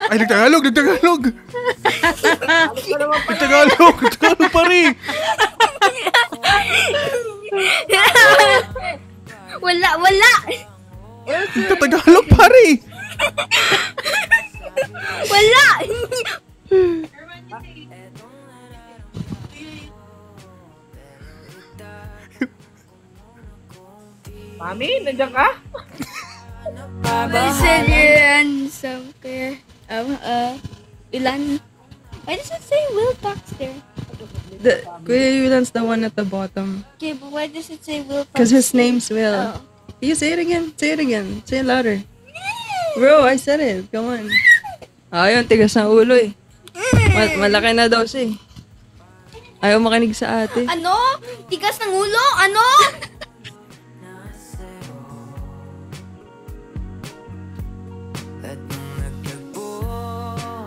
Ay, nagtagalog! Nagtagalog pare! Wala! Nagtagalog pare! Wala! Mami, nandiyan ka? Brazilian somewhere. Ilan? Why does it say Will Talks there? Kuya Yulan's the one at the bottom. Okay, but why does it say Will Talks? Because his name's Will. Oh. You say it again. Say it louder. Bro, I said it. Come on. Ayun, tigas ng ulo eh. Malaki na daw siya eh. Ayaw makinig sa ate. Ano? Tigas ng ulo? Ano?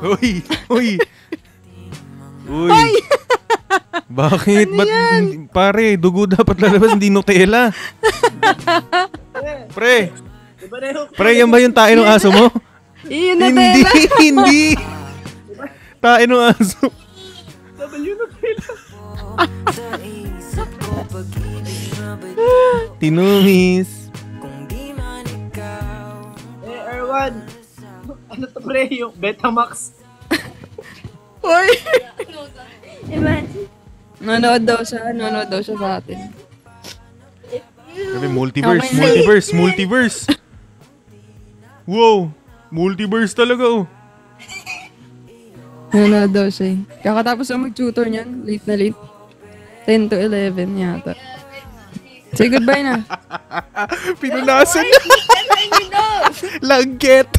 Uy! Bakit? Ano Ba't, pare, dugo dapat lalabas, hindi Nutella. Pre, Diba na yung... pre, yan ba yung tae ng aso mo? Iyon na Hindi. Tae ng aso. W na pila. Tinumis. Erwan. Ano to pre? Yung Betamax. Uy! Imagine. Nanonood daw siya sa atin. Sabi, multiverse. Wow, multiverse talaga oh. Nanonood daw siya eh. Kakatapos ang mag-tutor niyan. Late na late. 10 to 11 yata. Say goodbye na. Pinunasan na. Langget.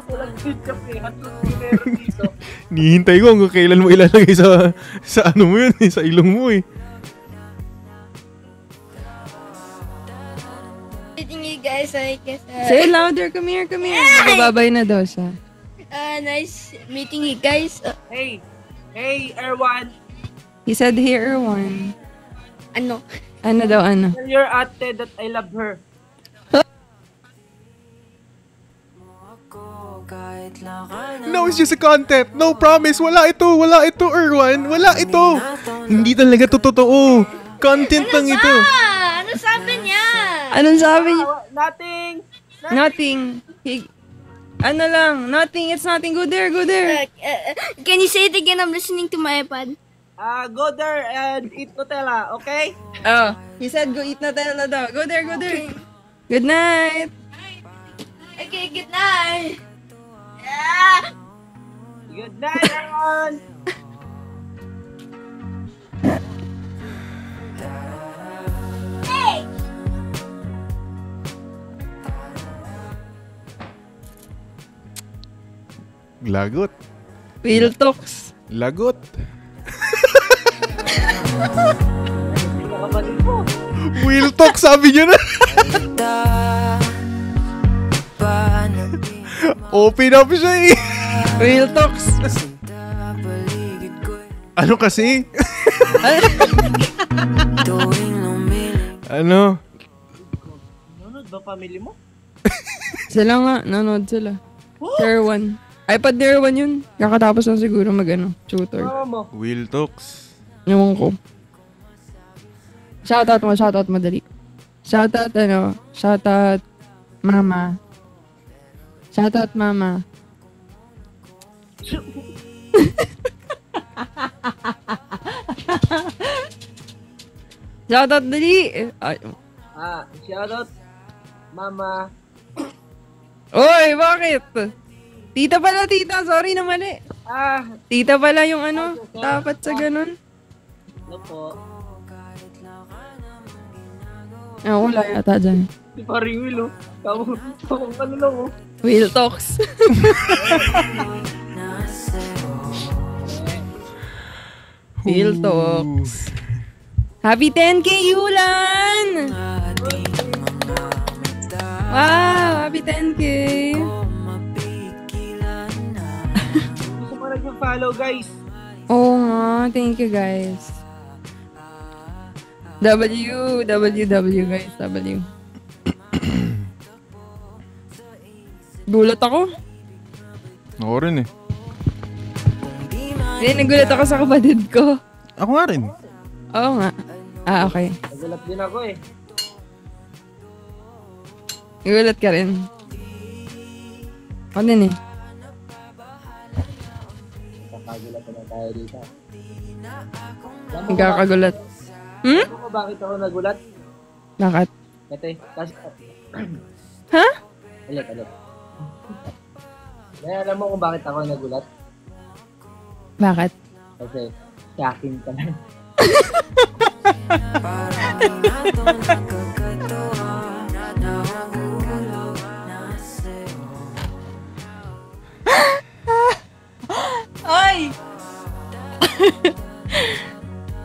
Walang titchap eh. Hatod meron dito. Nihintay ko hanggang kailan mo ilalagay sa ano mo yun sa ilong mo eh. Meeting you guys, I guess. Say it louder. Come here. Bababay na daw siya. Nice meeting you guys. Hey, Erwan. He said here one. Ano? Ano daw, ano? Tell your ate that I love her. No, it's just a content. No, promise. Wala ito, Erwan. Wala ito. Hindi talaga to totoo. Content lang ito. Ano sabi niya? Anong sabi niya? Nothing. Nothing. Ano lang? Nothing. It's nothing. Go there. Can you say it again? I'm listening to my iPad. Go there and eat Nutella, okay? Oh. He said go eat Nutella daw. Go there. Good night. Okay, good night. Yeah. Good night, Erwan. Hey! Lagot. Real talks. Lagot. Nakabalik mo. Will talk, sabi niyo na. Open up siya eh. Real talks. Ano kasi? Ano? Nanonood ba family mo? Sila nga. Nanonood sila. There one. iPad there one yun. Kakatapos lang siguro tutor. Mama mo. Will talks. Ewan ko. Shoutout mo dali. Shoutout mama. Shoutout mama. Shoutout dali. Ay. Shoutout. Mama. Oy, bakit? Tita pala, tita. Sorry na mali. Tita pala yung ano. Dapat sa ganun. Ano po? Wala yata dyan. Si paring Will, oh. Tawang ano lang, oh. Will talks. Will talks. Happy 10K, Yulan! Wow, happy 10K. Gusto mo nag-follow, guys. Oo nga, thank you guys. W guys, W. Gulat ako. Ako rin eh. Hindi, nagulat ako sa kapatid ko. Ako nga rin. Oo nga. Okay. Nagulat din ako eh. Nagulat ka rin. Ako din eh. Kakagulat na tayo dito. Nagkakagulat. Alam mo bakit ako nagulat? Bakit? Ito eh. Kasi, Ha? ulit. Kaya alam mo kung bakit ako nagulat? Bakit? Kasi, shocking ka lang. Ay!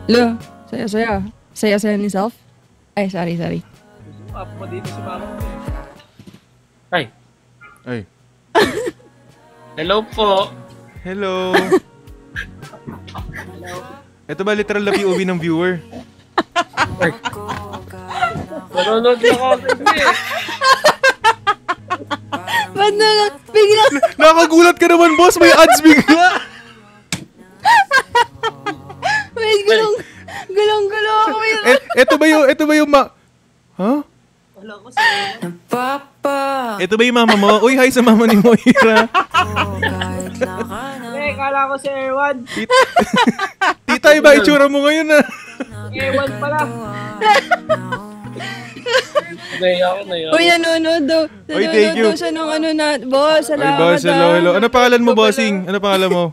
Lo, saya-saya. Saya-saya ni Self? Ay, sorry. Up mo dito si mama mo. Ay, Ay. hello po. Hello. Ito ba literal na POV ng viewer? Nanonood na ako sa inyo eh. Ba't na lang? Bigla. Nakagulat ka naman, boss. May ads bigla. Wait, gulong ako. Ito ba yung Huh? Wala ko sa Ito ba yung mama mo? Uy, hi sa mama ni Moira. kala ko si Erwan. Tita, iba itsura mo ngayon ah. Erwan pala. Naiya ako. Uy, nanonood daw. Uy, thank you. Nanonood daw siya nung boss, Ay, salamat. boss, hello. Ano pangalan mo, bossing? Ano pangalan mo?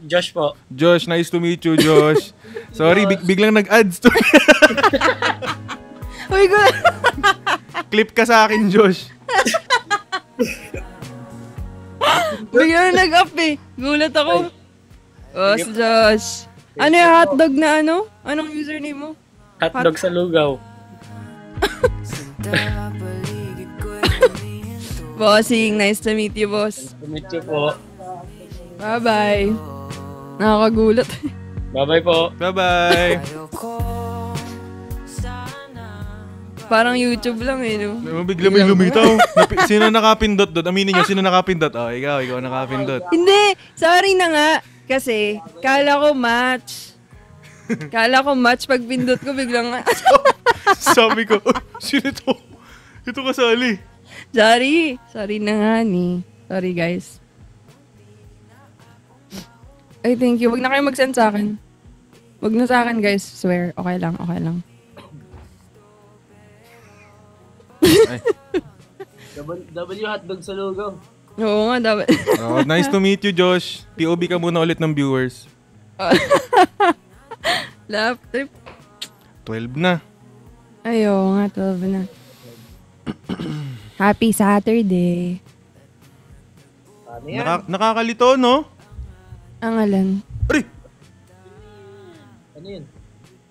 Josh po. Josh, nice to meet you, Josh. Sorry, biglang nag-ads to. Uy, Clip ka sa akin, Josh. bigla na nag-up eh. Gulat ako. Boss Josh. Ano yung hotdog na ano? Anong username mo? Hotdog sa lugaw. Bossing, nice to meet you, boss. Meet you po. Bye-bye. Nakakagulat. Bye-bye po. Bye-bye. Parang YouTube lang eh, no? Bigla may lumitaw. Sino nakapindot doon? Aminin nyo, sino nakapindot? Oh, ikaw nakapindot. Hindi! Sorry na nga. Kasi, kala ko match. Pag pindot ko, biglang Sabi ko, sino to? Ito kasali. Sorry. Sorry na nga ni. Sorry, guys. Ay, thank you. Wag na kayo mag-send sa akin. Wag na sa akin, guys. Swear. Okay lang. W hotdog sa lugaw. Oo nga, dapat. Oh, nice to meet you, Josh. POV ka muna ulit ng viewers. Love trip. 12 na. Ayo nga, 12 na. Happy Saturday. Ano yan? Nakakalito, no? Ang alan. Aray! Ano yun?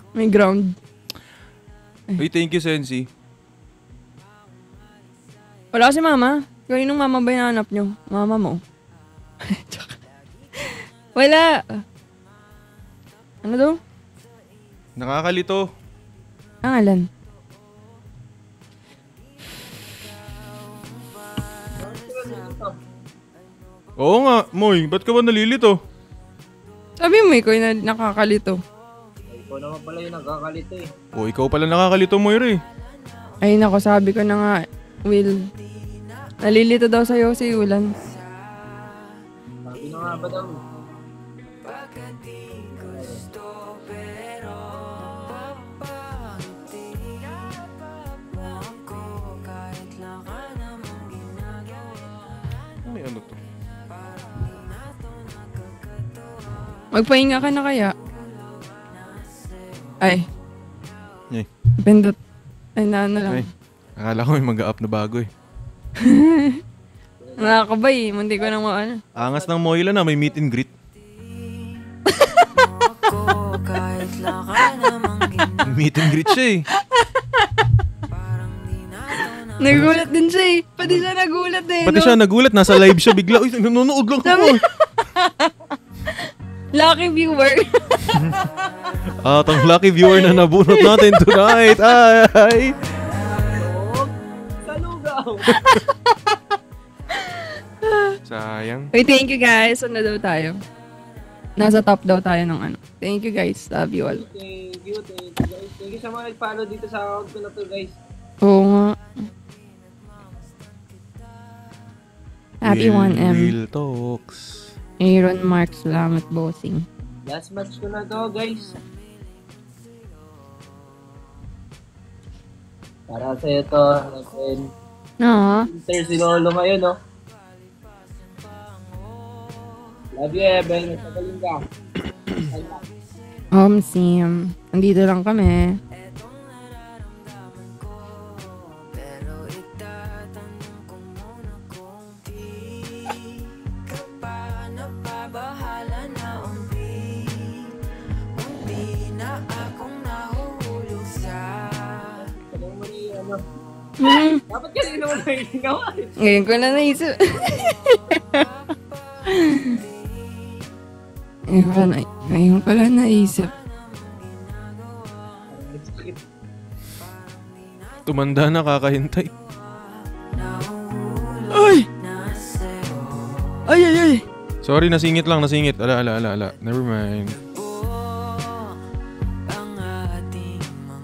May ground. Uy, thank you, Sensi. Wala si mama. Kaninong mama ba hinahanap nyo? Mama mo. Wala. Ano daw? Nakakalito. Ang alan. Oo nga, Moy. Ba't ka ba nalilito? Sabi mo, ikaw yung nakakalito. Ikaw naman pala yung nagkakalito eh. O, ikaw pala nakakalito, Moira eh. Ay nako, sabi ko na nga, Will. Nalilito daw sa'yo si Ulan. Sabi na nga ba daw? Ay, ano to? Magpahinga ka na kaya? Ay. Ay. Pindot. Ay, na ano lang. Ay. Akala ko may mag-up na bago eh. Nakakabay, hindi ko nang maano. Angas ng Moila na, may meet and greet. Meet and greet siya eh. Nagulat din siya eh. Pati siya nagulat eh. Pati siya nagulat, nasa live siya bigla. Uy, nanonood lang ako. Lucky viewer. At ang lucky viewer na nabunot natin tonight ay... Sa lugaw! Sayang. Wait, thank you guys. Saan na daw tayo? Nasa top daw tayo ng ano. Thank you guys. Love you all. Thank you guys. Thank you sa mga nag-follow dito sa account ko na to guys. Oo nga. Happy 1M. Real talks. Aaron Mark, salamat bossing. Last match ko na to guys. Para sa ito, natin. No. Inter si Lolo ngayon, no? Love you, Eben. Nagpagaling ka. Sim. Andito lang kami. Dapat kasi naman na yung ginawa. Ngayon ko na naisip. Ngayon ko lang naisip. Tumanda na, kakahintay. Ay! Ay, ay, ay! Sorry, nasingit lang, nasingit. Ala. Never mind.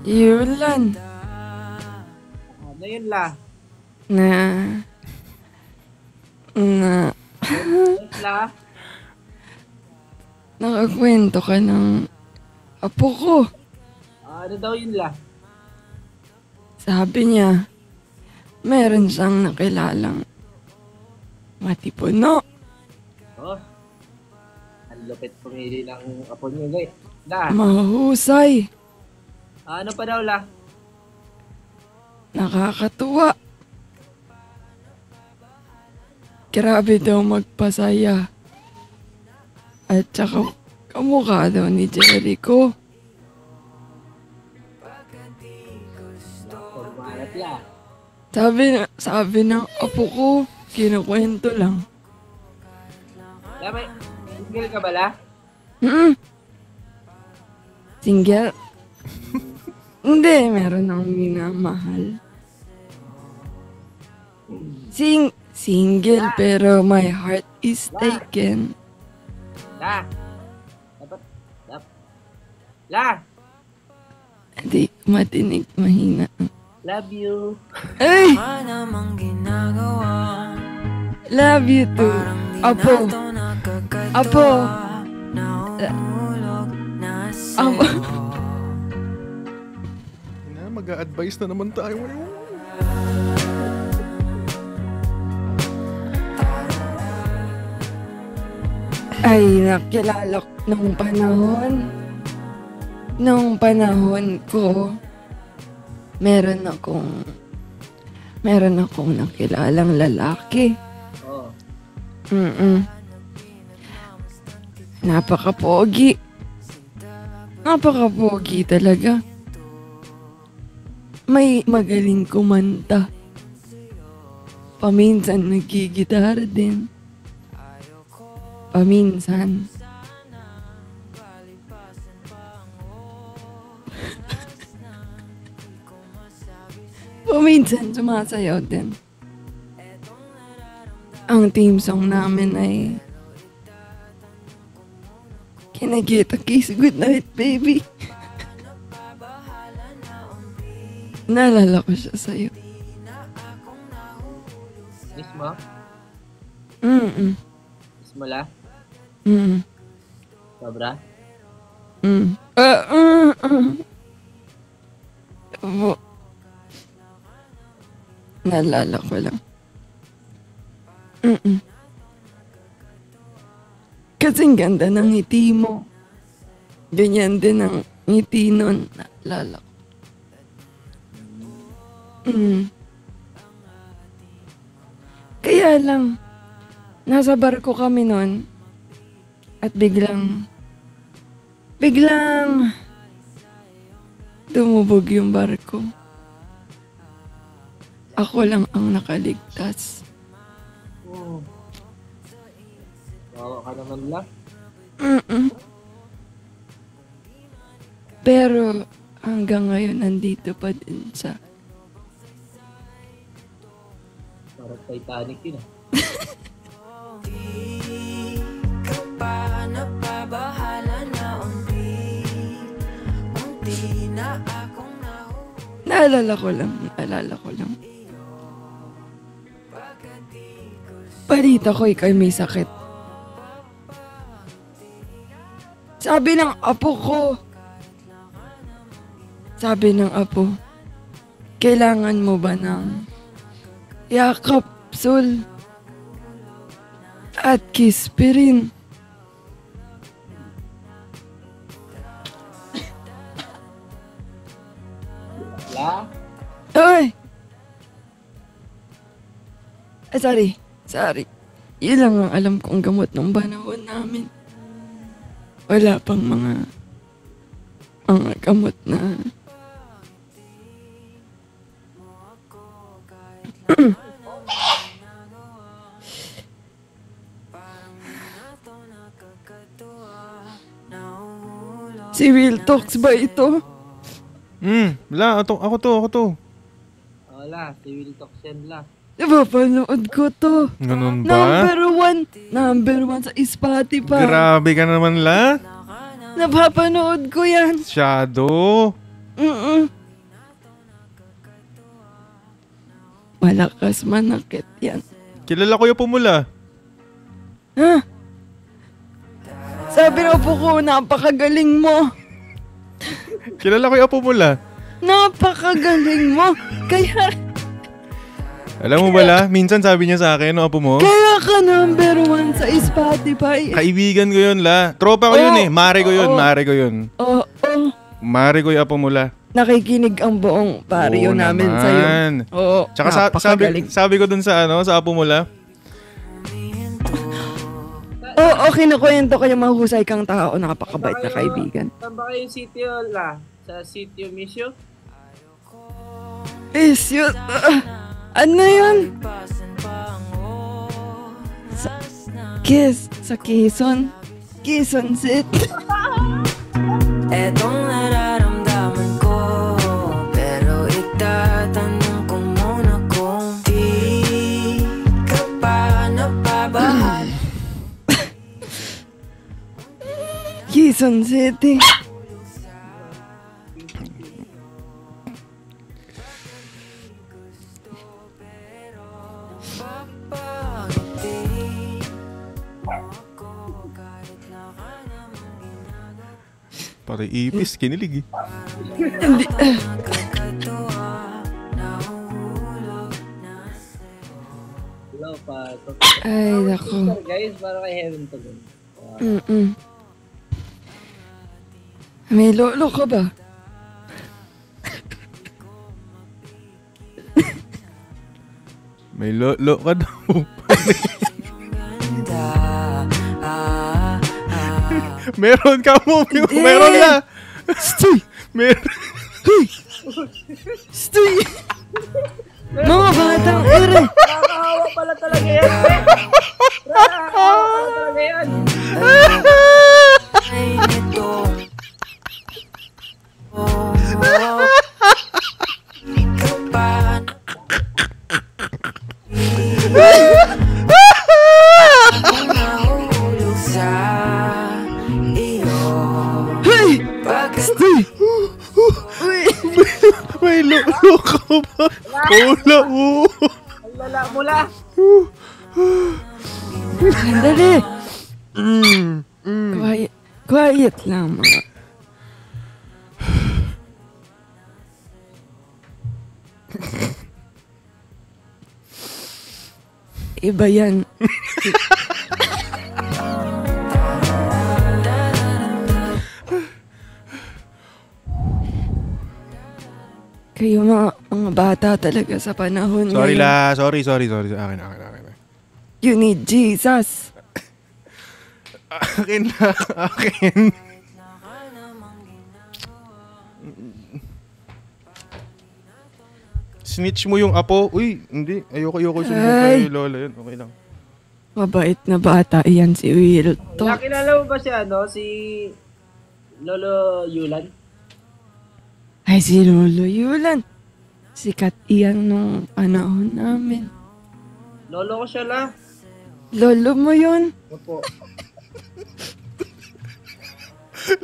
Yulan. Ano yun la? Na. La? Nakakwento ka ng apo ko. Ano daw yun la? Sabi niya, meron siyang nakilalang matipuno. Oh. Ang lupit pumili ng apo niyo guys. La? Mahusay. Ano pa daw la? Nakakatuwa. Grabe daw magpasaya. At saka kamukha daw ni Jericho. Formalat la. Sabi ng apo ko, kinukwento lang. La, may single ka ba la? Single? Hindi, meron akong minamahal. Single pero my heart is taken. La. La. Hindi matinig, mahina. Love you. Ay! Love you too. Apo. Apo. Apo. Mag-a-advise na naman tayo ngayon. Ay, nakilala ko nung panahon ko, meron akong nakilalang lalaki. Oh. Napaka-pogi talaga. May magaling kumanta. Paminsan nagigitara din. Paminsan. Paminsan sumasayaw din. Ang team song namin ay Kinagita Kiss Goodnight Baby. Naalala ko siya sa'yo. Miss mo? Miss mo la? Sobra? Naalala ko lang. Kasing ganda ng ngiti mo. Ganyan din ang ngiti nun. Naalala ko. Kaya lang, nasa barko kami nun at biglang tumubog yung barko. Ako lang ang nakaligtas. Oh. Bawa ka naman la. Pero hanggang ngayon nandito pa din sa Parang Titanic yun ah. Naalala ko lang. Balita ko ikay may sakit. Sabi ng apo ko. Kailangan mo ba ng yakap, sul, at kispirin? Wala? Ay! Sorry. Yun lang ang alam kong gamot ng panahon namin. Wala pang mga gamot na Si Real Talks ba ito? Wala. Ako to. Wala, si Will Toxen la. Napapanood ko to. Ganun ba? Number one sa Spotify. Grabe ka naman, la. Napapanood ko yan. Shadow. Malakas manakit yan. Kilala ko yung pumula. Ha? Sabi na po ko, napakagaling mo. Kilala ko yung pumula. Napakagaling mo. Kaya Alam mo bala, minsan sabi niya sa akin, no, apo mo? Kaya ka number one sa Spotify. Kaibigan ko yun, la. Tropa ko yun eh. Mare ko yun. Oo. Mare ko yung apo mo, la. Nakikinig ang buong baryo Oo namin naman. sa'yo. Oo. Tsaka sabi ko dun sa sa apo mo, la. Oo, kinukwento ko yung mahusay kang tao, napakabait na kaibigan. Saan ba kayong sitio la? Sa sitio Misyo? Isyo. Ano yun? Sa Quezon City. Etong nararamdaman ko, pero itatanong ko muna kung di ka pa napabahal. Quezon City. Pare ipis, kinilig eh. Hindi. Hello pa. Ay, naku. Guys, para kay Heaven to go. May lolo ka ba? May lolo ka daw. Meron ka mo. Meron na. Stoy! Meron. Stoy! Mga batang ere! Nakakahawa pala talaga yan. Nakakahawa pala talaga yan. Ay nito. Di ka pa nahulog sa iyo. Hey! Bakit Stoy! Uy! May lolo ka ba? Wala mo. Ang lala mo la. Sandali! Quiet lang mga. Iba yan. Kayo mga bata talaga sa panahon Sorry ngayon. la. Sorry. Akin. You need Jesus. Akin. Snitch mo yung apo. Uy, hindi. Ayoko sumbong kay lola yun. Okay lang. Mabait na bata iyan si Will. Nakilala mo ba si Lolo Yulan? Ay, si Lolo Yulan. Sikat iyan nung panahon namin. Lolo ko siya la. Lolo mo yun? Opo.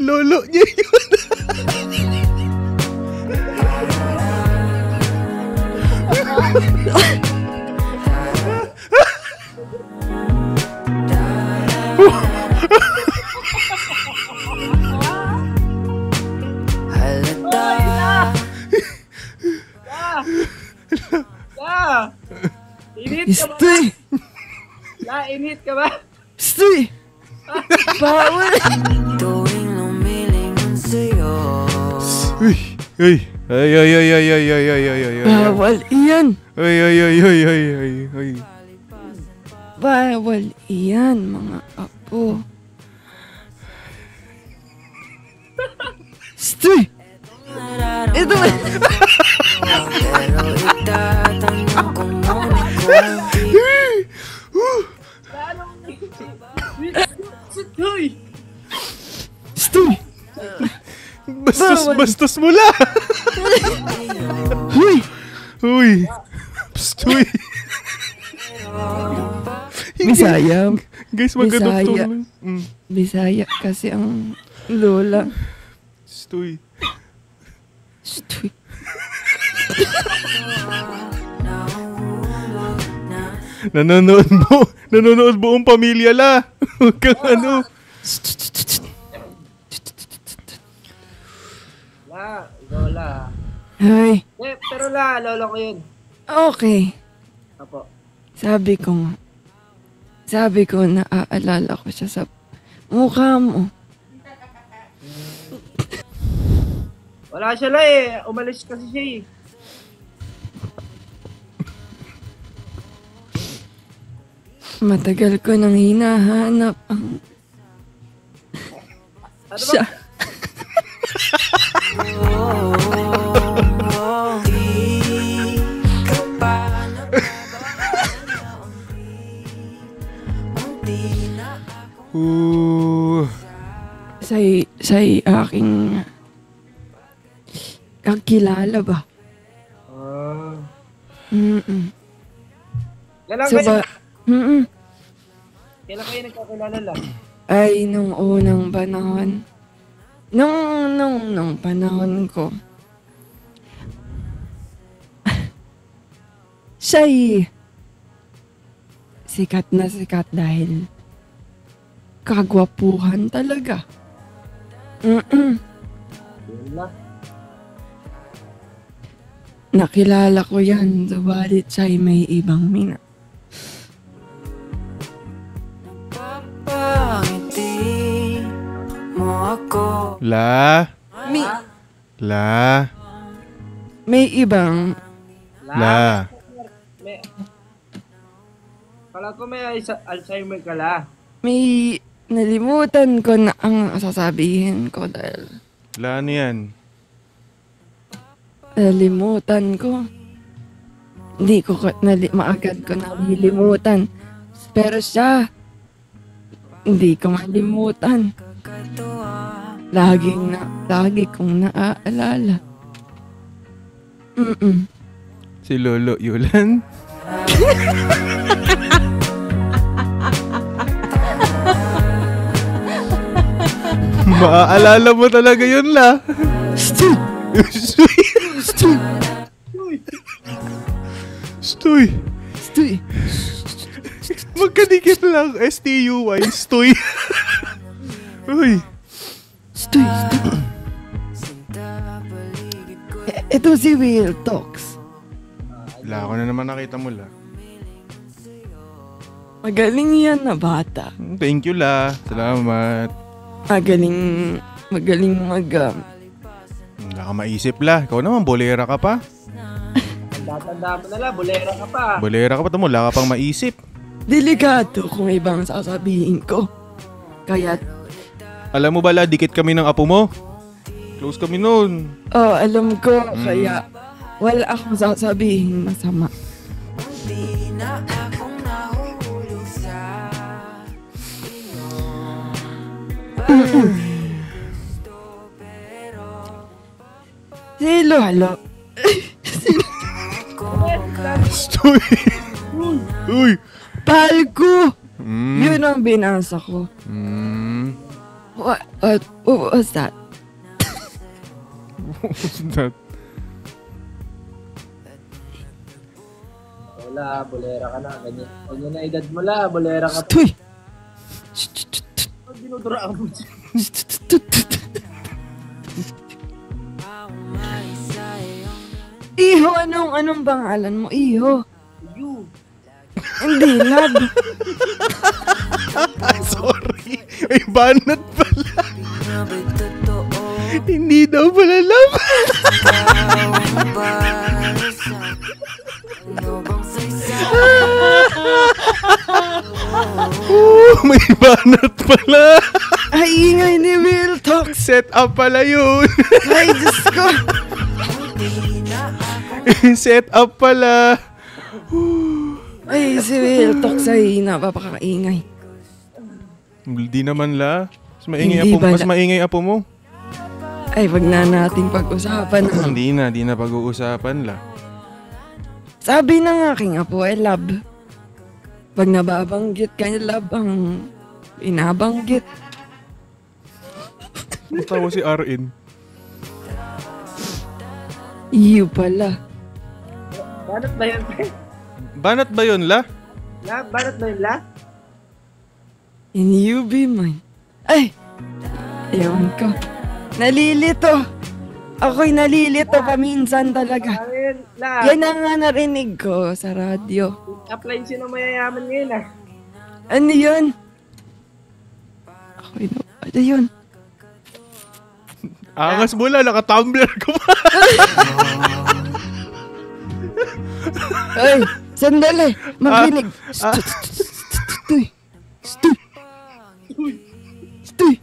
Lolo niya yun. Halata. La! Init ka ba? Stoy! La, init ka ba? Stoy! Bawal! Tuwing lumilingon sa'yo. Uy. Uy. Ay, ay, ay, ay, ay, ay, ay, ay, ay, ay. Bawal iyan! Ay, ay, ay, ay, ay, ay, ay. Bawal iyan, mga apo. Stoy! Ito ba? Pero itatanong ko muna kung Hoy! Stoy! Bastos mo la. Huy! Uy. Stoy. Bisaya. Guys, magandang Bisaya. tulong. Bisaya kasi ang lola. Stoy. Stoy. Nanonood buong pamilya la. Huwag kang ano. La, ikaw la. Ay, Pero la, lolo ko yun. okay. Apo. Sabi ko naaalala ko siya sa mukha mo. Wala siya la eh. Umalis kasi siya eh. Matagal ko nang hinahanap ang Ano ba? siya. Ooh. Siya'y aking kakilala ba? Mm-mm. Kailan So kayo, ba? Mm-mm. kailan kayo nagkakilala la? Ay, nung unang panahon. Nung panahon ko. Siya'y sikat na sikat dahil kagwapuhan talaga. Mm-mm. Yun la. Nakilala ko yan, subalit siya'y may ibang mina. Pangiti mo ako. La. May ibang, La. May... Kala ko may Alzheimer ka la. may nalimutan ko na ang sasabihin ko dahil La, ano yan? nalimutan ko. Hindi ko maagad ko nalilimutan. Pero siya, hindi ko malimutan. Lagi kong naaalala. Mm-mm. Si Lolo Yulan? Maaalala mo talaga yun la. Stoy! Stoy! Stoy. Stoy! Magkadikit lang. S-T-U-Y. Stoy. Uy. Stoy! Ito si Will Talks. La, ako na naman nakita mo la. Magaling yan na bata. Thank you la. Salamat. Magaling Wala ka maisip la. Ikaw naman, bolera ka pa. Tanda mo na la, bolera ka pa. Bolera ka pa mo. Wala ka pang maisip. delikado kung ibang sasabihin ko. Kaya, Alam mo ba la, dikit kami ng apo mo. Close kami noon. alam ko, kaya wala akong sasabihin masama. Di na akong nahulog sa Si Lolo, Stoy. Uy. palko! Mm. Yun ang binasa ko. Mm. What was that? What's that? Wala, bolera ka na. Ganyan na edad mo la, bolera ka pa. Stoy! Dinuduraan mo siya. Iho, anong pangalan mo? Iho. You. Hindi, lab. Sorry. May banat pala. Naba'y totoo? Hindi daw pala love. Ikaw ang para sa ano bang saysay? May banat pala. Ay, ingay ni Will Talk. Set up pala yun. Ay, Diyos ko. Set up pala. Ay, si Will Talk sa'yo, napapakaingay. Hindi naman la. Hindi Mas ba maingay apo mo. Ay, wag na nating pag-usapan. Hindi na pag-uusapan la. Sabi ng aking apo, ay lab. Pag nababanggit ka niya, lab ang inabanggit. Tawa si RN. Iyo pala. Banat ba yun, pre? Banat ba yun la? La? Banat ba yun, la? And you be mine. Ay! Ewan ko. Nalilito. Ako'y nalilito paminsan talaga. Ayun, la. Yan ang nga narinig ko sa radyo. Apply siya ng mayayaman ngayon, ah. Ano yun? Ako'y ano yun? Angas mo la, naka-tumbler ko pa. Ay! Sandali! Makinig! Stoy! Stoy! Stoy!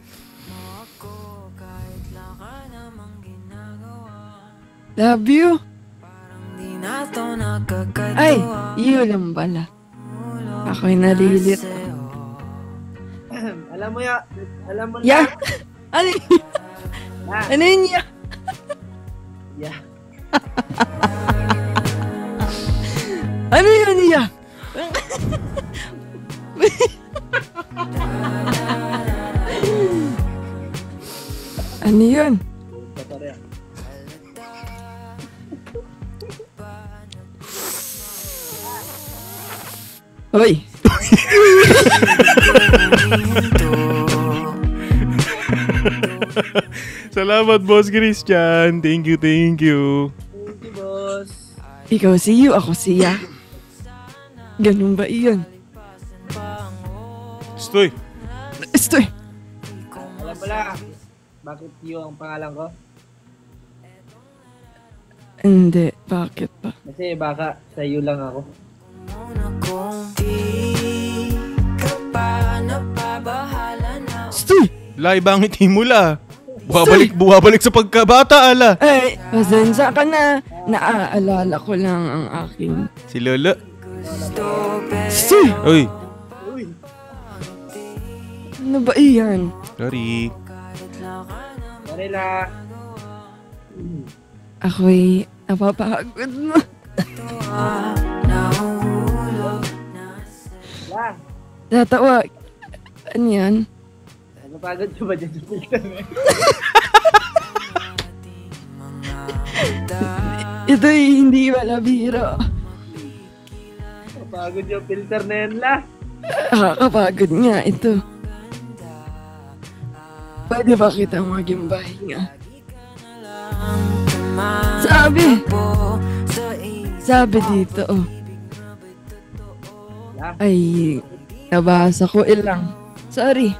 Love you! Di na to nakakatawa. Ay! Iyo lang pala. Ako'y nalilit. Alam mo ya, alam mo Ya! la. Ano yun? La. Ano yun ya? Ya. Ano yun ya? Ano yun? Ito pa rin. Hoy! Salamat, Boss Christian. Thank you. Thank you, boss. Ikaw si Yu, ako siya. Ganun ba iyon? Stoy. Stoy! Alam mo la, bakit yung ang pangalan ko? Hindi, bakit ba? Kasi baka sa iyo lang ako. Kung di ka pa napabahala na. Stoy! La, ibang ngiti mo la. Buwabalik sa pagkabata ala. Ay, pasensya ka na. Naaalala ko lang ang aking... Si Lolo. Stoy! Uy. Ano ba iyan? Sorry. Sorry la. Ako'y napapagod mo. La, Tatawa. Ano yan? napagod ka ba dyan sa filter eh? Ito'y hindi wala biro. Napagod yung filter na yan la. Nakakapagod nga ito. Pwede ba kitang maging bahinga? Sabi dito, oh. La, Ay, nabasa ko ilang. Sorry.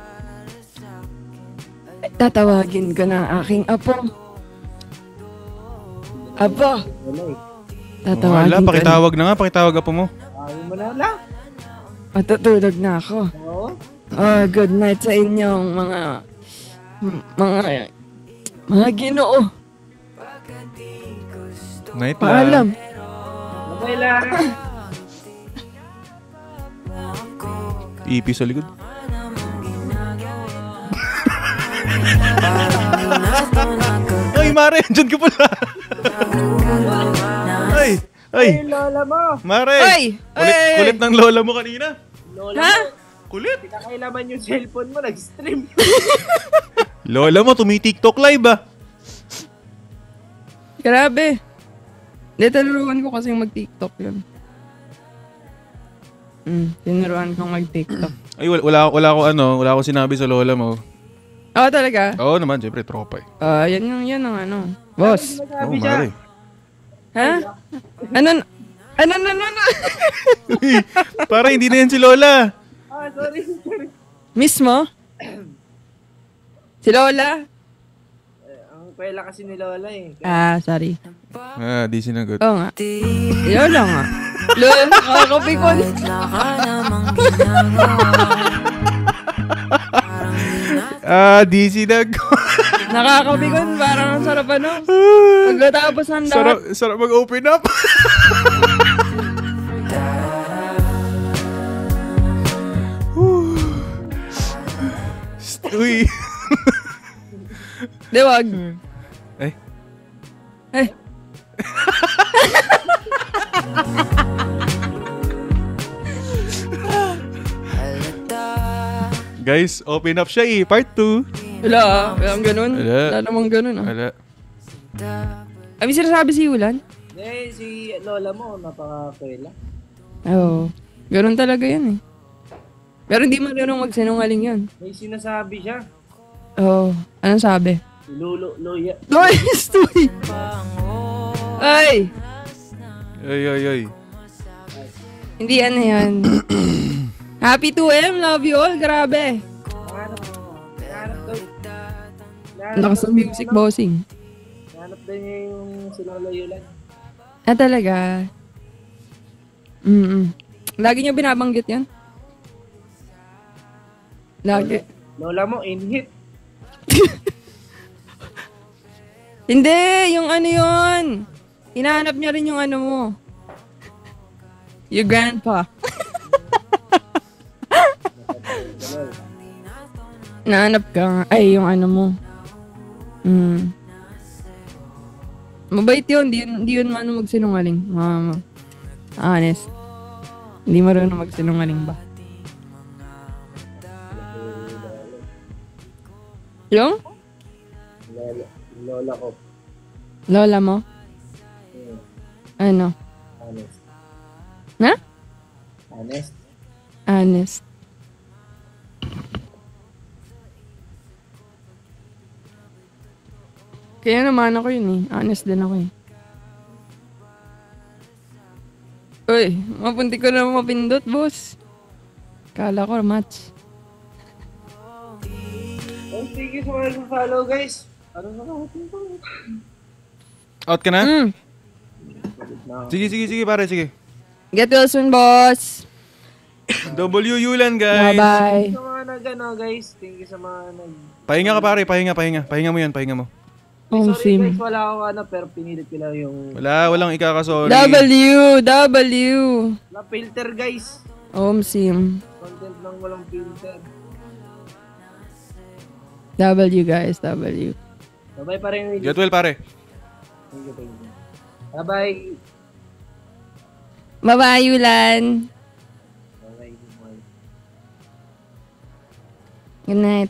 Ay, tatawagin ko na aking apo. Apo, wala eh. tatawagin Wala, ko na. pakitawag na nga. Pakitawag apo mo. Ayaw mo na la. Matutulog na ako. Oo. Oh, good night sa inyong mga ginoo. Night lang. Paalam. Okay la. Ipi sa likod. Ay, Mare, andyan ka pala. Ay, Ay, lola mo. Mare. Ay! Kulit ng lola mo kanina. Lola Ha? mo. Kulit. Pinakailaman yung cellphone mo, nag-stream. Lola mo, tumi-TikTok live ah. Grabe. Nitaluruan ko kasing mag-TikTok yun. Tinuruan kong mag-TikTok. Ay, wala ko sinabi sa lola mo. Oo, talaga? Oo naman, syempre, tropa eh. Yan ang ano. Boss. Oo, mare. Ha? Ano? Para hindi na yan si lola. Sorry. Mismo? Si Lola? Ang kwela kasi ni Lola eh. Sorry. Di sinagot. Oo nga. Si Lola nga. Lola, nakakapikon. Wala ka namang ginagawa. Di sinagot. Nakakapikon, parang ang sarap ano. Pagkatapos ng lahat. Sarap mag-open up. Uy. Di wag. Eh. Guys, open up siya Part 2. Wala walang ganun. Wala namang ganun Wala. May sinasabi si Yulan? Si Lola mo, napaka-kwela. Oo. Ganun talaga yan eh. Pero hindi marunong magsinungaling yun. May sinasabi siya. Oo. Anong sabi? Si Lolo, Loya. Loy! Stoy! Ay! Ay. Hindi ano yan. Happy 2M, love you all, grabe. Lakas ng music, bossing. Hanap din niya yung si Lola Yulan. Talaga. Lagi niyo binabanggit yan? Lagi. Lola mo, in-hit. Hindi, yung ano yun. Hinahanap niya rin yung ano mo. Your grandpa. Nahanap ka nga. Ay, yung ano mo. Mabait yun. Di yun ano magsinungaling. Honest. Hindi marunong magsinungaling ba? Yung? Lola ko. Lola mo? Ano? Honest. Na? Honest. Honest. Kaya naman ako yun eh. Honest din ako eh. Uy, mapunti ko na mapindot, boss. Kala ko, match. Thank you sa mga nag-follow, guys. Ano na Out ka na? Sige, pare, sige. Get well soon, boss. W Yulan, guys. Bye-bye. Sa mga nag-ano, guys. Thank you sa mga nag... Pahinga ka, pare. Pahinga mo yan, pahinga mo. Home Sorry sim. guys, wala akong ano, pero pinilit ko lang yung... Walang ikakasorry. W. Wala filter, guys. Home sim. Content lang walang filter. W, guys. W. Bye-bye pa rin, Willie. Get well, pare. Thank you. Bye-bye. Bye-bye, Yulan. Bye-bye. Good night.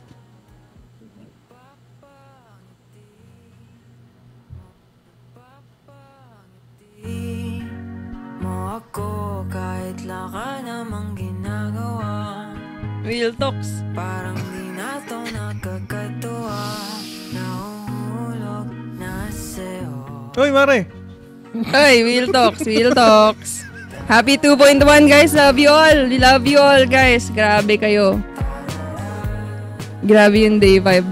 Mo ako kahit laka namang ginagawa. Real talks. Parang di na to nakakatuwa. Nahuhulog na sa'yo. Hoy, mare. Hey, real talks. Happy 2.1, guys. Love you all. We love you all, guys. Grabe kayo. Grabe yung day 5.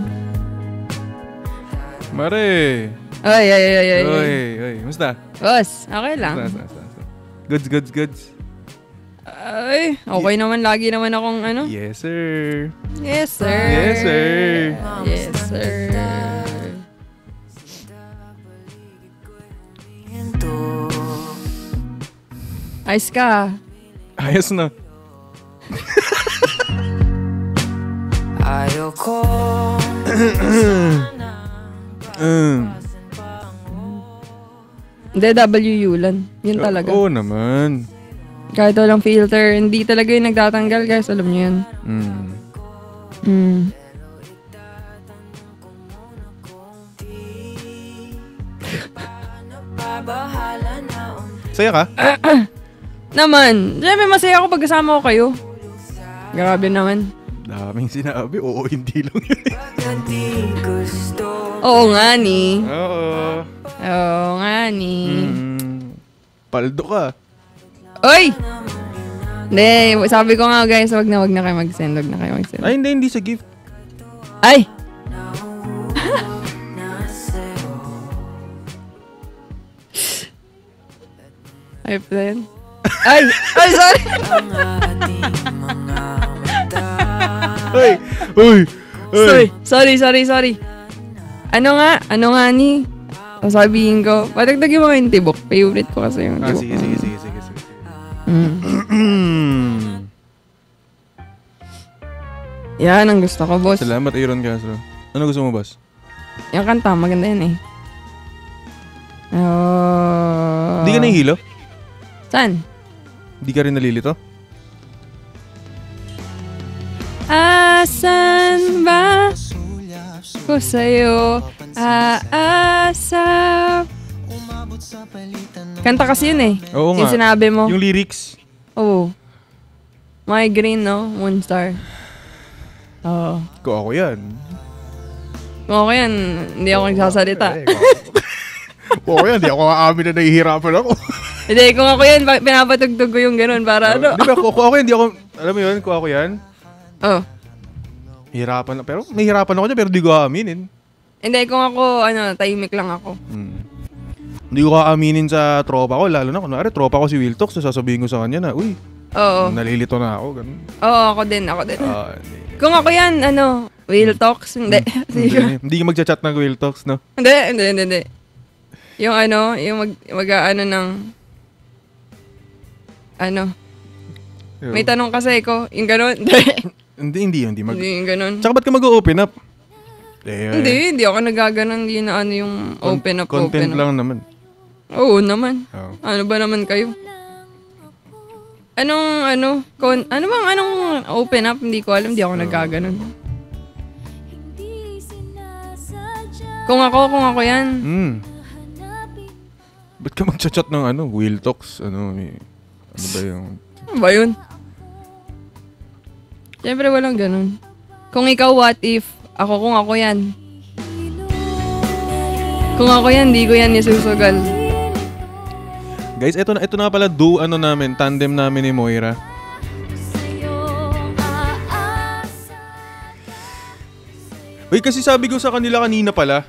Mare. Ay. Musta? Boss, okay lang. Goods. Ay, okay naman. Lagi naman akong ano. Yes, sir. Yes, sir. Yes, sir. Yes, sir. Ayos ka. Ayos na. Ayoko. Hindi, W Yulan. Yun talaga. Oo naman. Kahit walang filter, hindi talaga yung nagtatanggal, guys. Alam niyo yan. Saya ka? Naman. Siyempre, masaya ako pag kasama ko kayo. Grabe naman. Daming sinabi. Oo, hindi lang yun. Oo nga ni. Oo. Oo nga ni. Paldo ka. Oy! Hindi, sabi ko nga guys, wag na kayo mag-send. Wag na kayo mag-send. Ay, hindi sa gift. Ay! Ay, friend. Ay! Ay, sorry! Uy! Uy! Sorry. Ano nga ni? Ang sabihin ko, patagdagin mo yung tibok. Favorite ko kasi yung tibok. Sige. Yan ang gusto ko, boss. Salamat, Aaron Castro. Ano gusto mo, boss? Yung kanta, maganda yun eh. Hindi ka nahihilo? Saan? Hindi ka rin nalilito? Asan ba ko sa'yo aasa? Kanta kasi yun eh. Oo nga. Yung sinabi mo. Yung lyrics. Oo. Migraine, no? Moonstar. Oo. Kung ako yan. Okay yan. Hindi ako nagsasalita. Kung ako yan, di ako aamin na nahihirapan ako. Hindi, kung ako yan, pinapatugtog ko yung ganun para ano. Di ba, kung ako yan, di ako, alam mo yun, kung ako yan, Oh. hirapan na. Pero may hirapan ako dyan, pero di ko aaminin. Hindi, kung ako, tahimik lang ako. Hindi ko aaminin sa tropa ko, lalo na, kunwari, tropa ko si Wiltox, so sasabihin ko sa kanya na, uy, Oo. nalilito na ako, ganun. Oo, ako din. Hindi. Kung ako yan, Will Talks, hindi. Hindi ka magchat-chat ng Wiltox, no? Hindi. Yung mag-ano ng, may tanong kasi ko, yung gano'n. Hindi. Hindi yung gano'n. Tsaka ba't ka mag-open up? Hindi ako nagaganon, hindi na yung open up. Content lang naman. Oo naman. Oh. Ano ba naman kayo? Anong open up? Hindi ko alam, hindi ako nagaganon. Kung ako yan. Ba't ka mag-chat ng Wiltox? Ano ba yung... Ano ba yun? Siyempre walang ganun. Kung ikaw, what if? Kung ako yan. Kung ako yan, di ko yan isusugal. Guys, ito na pala tandem namin ni Moira. Uy, kasi sabi ko sa kanila kanina pala.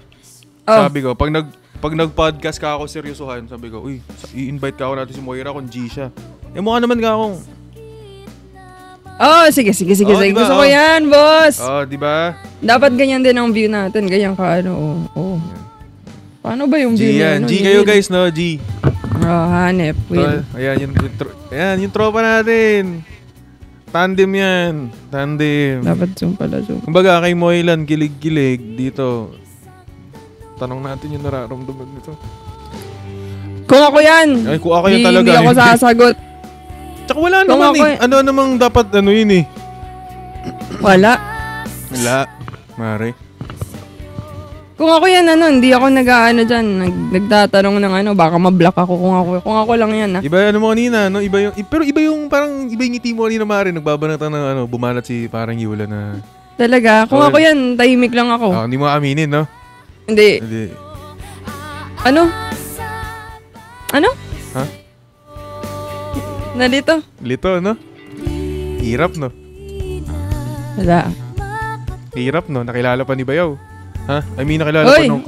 Sabi ko, pag nag-podcast ka ako seryosohan, sabi ko, uy, i-invite ka ako natin si Moira kung G siya. Mukha naman ka akong... Sige. Diba? Gusto ko yan, boss. Di ba? Dapat ganyan din ang view natin. Ganyan ka, Paano ba yung view G yan. G kayo, guys, no? G. Hanep. Will. Ayan, yung tropa natin. Tandem yan. Tandem. Dapat zoom pala, zoom. Kumbaga, kay Moylan, kilig-kilig dito. Tanong natin yung nararamdaman nito. Kung ako yan. Ay, kung ako yan talaga. Hindi ako sasagot. Tsaka wala naman Ano namang dapat yun eh? Wala. Mare. Kung ako yan, hindi ako dyan, nagtatanong ng baka ma-block ako kung ako lang yan, Iba mo kanina, no? Pero iba yung ngiti mo kanina, Mare, nagbabanatan ng bumanat si parang Yula na... Talaga? Kung ako yan, tahimik lang ako. Hindi mo aminin, no? Hindi. Ano? Ha? Nalito? Lito, no? Hirap, no? Wala. Hirap, no? Nakilala pa ni Bayaw. Ha? I mean, nakilala pa nung...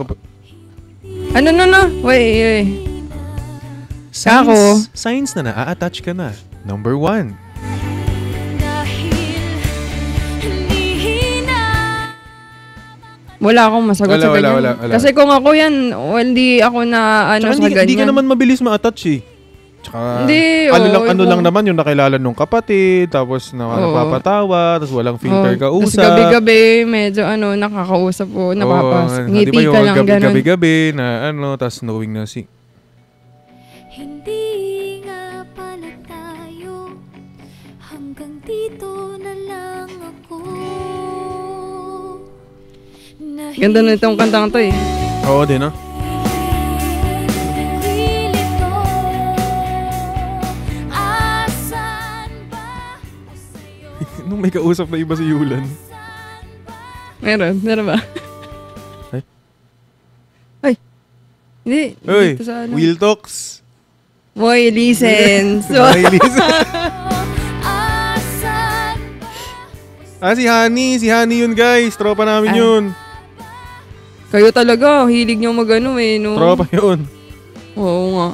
Wait. Signs na na-attach ka na. Number 1. Wala akong masagot sa ganyan. Wala. Kasi kung ako yan, hindi ako na sa ganyan. Hindi ka naman mabilis ma-attach eh. Tsaka, hindi, lang naman yung nakilala nung kapatid, tapos napapatawa, tapos walang filter kausap. Tapos gabi-gabi, medyo nakakausap po, ngiti diba ka lang, ganun. Gabi-gabi na tapos knowing na Hindi nga pala tayo, hanggang dito na lang ako. Ganda na itong kantang to eh. Oo din, no? may kausap na iba si Yulan. Meron ba? Ay? Ay. Hindi. Uy, Dito sa ano. Will Talks. Moy, listen. So, Ay, Lisa. Si Honey. Si Honey yun, guys. Tropa namin yun. kayo talaga, hilig nyo mag-ano eh, no? Tropa yun. Oo nga.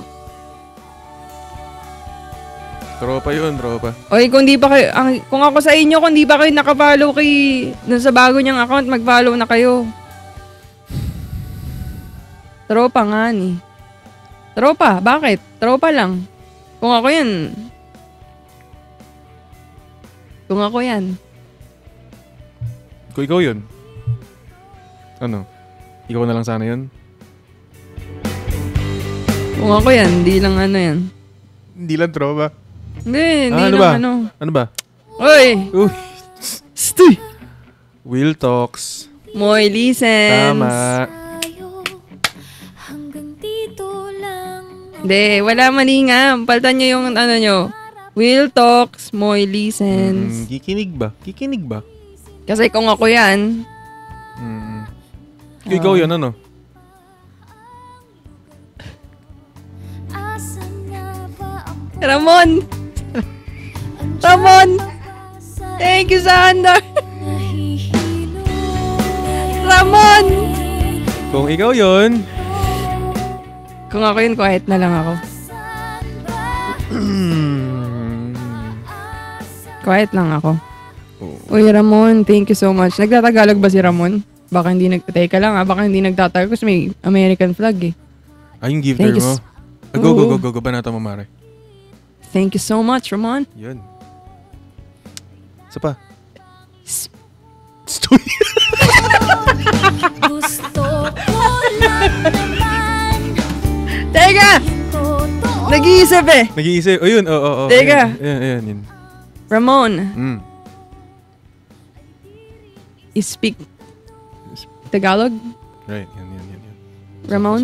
Tropa yun, tropa. Oy, kung di pa kayo, kung ako sa inyo, kung di pa kayo nakapollow kay, dun sa bago niyang account, mag-follow na kayo. Tropa nga ni. Tropa, bakit? Tropa lang. Kung ako yan. Kung ako yan. Kung ikaw yun. Ano? Ikaw na lang sana yun? Kung ako yan, di lang ano yan. Hindi lang tropa. Hindi ano lang ba? ano. Ano ba? Oy! Uy. Stoy! Will Talks. Moy, listen. Tama. Hanggang dito lang. Hindi, wala mali nga. Paltan nyo yung ano nyo. Will Talks, Moy, listens. Kikinig ba? Kikinig ba? Kasi kung ako yan, Kung ikaw yun, ano? Asan nga ba ako? Ramon! Ramon! Thank you, Sander! Nahihilo. Ramon! Kung ikaw yun, Kung ako yun, quiet na lang ako. Quiet lang ako. Uy, Ramon, thank you so much. Nagtatagalog ba si Ramon? Baka hindi teka lang baka hindi nagtatagalog kasi may American flag eh. yung gifter Thank you. mo. Go. Banata mo, Mare. Thank you so much, Ramon. Yun. Isa pa. Stoy. Gusto ko lang naman. Teka! Totoo. Nag-iisip eh. Nag-iisip. Oh, yun. Oo. Teka. Yun. Ramon, you speak Tagalog? Right. Yan. Ramon?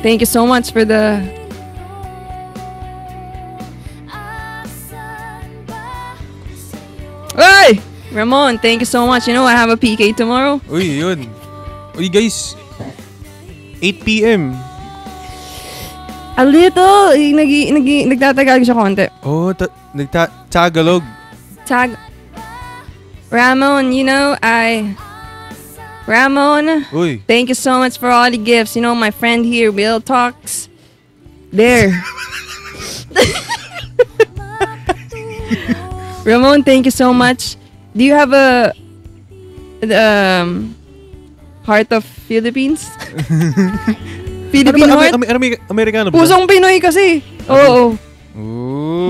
Thank you so much for the... Hey! Ramon, thank you so much. You know, I have a PK tomorrow. Uy, yun. Uy, guys. 8 p.m. A little. Nagtatagalog siya konti. Oh, Tagalog. Ramon, you know, Ramon, Uy. thank you so much for all the gifts. You know, my friend here, Will Talks. There. Ramon, thank you so much. Do you have a Heart of Philippines? Philippine heart? Amerikano ba? Pusong Pinoy kasi. Oo. Ooh.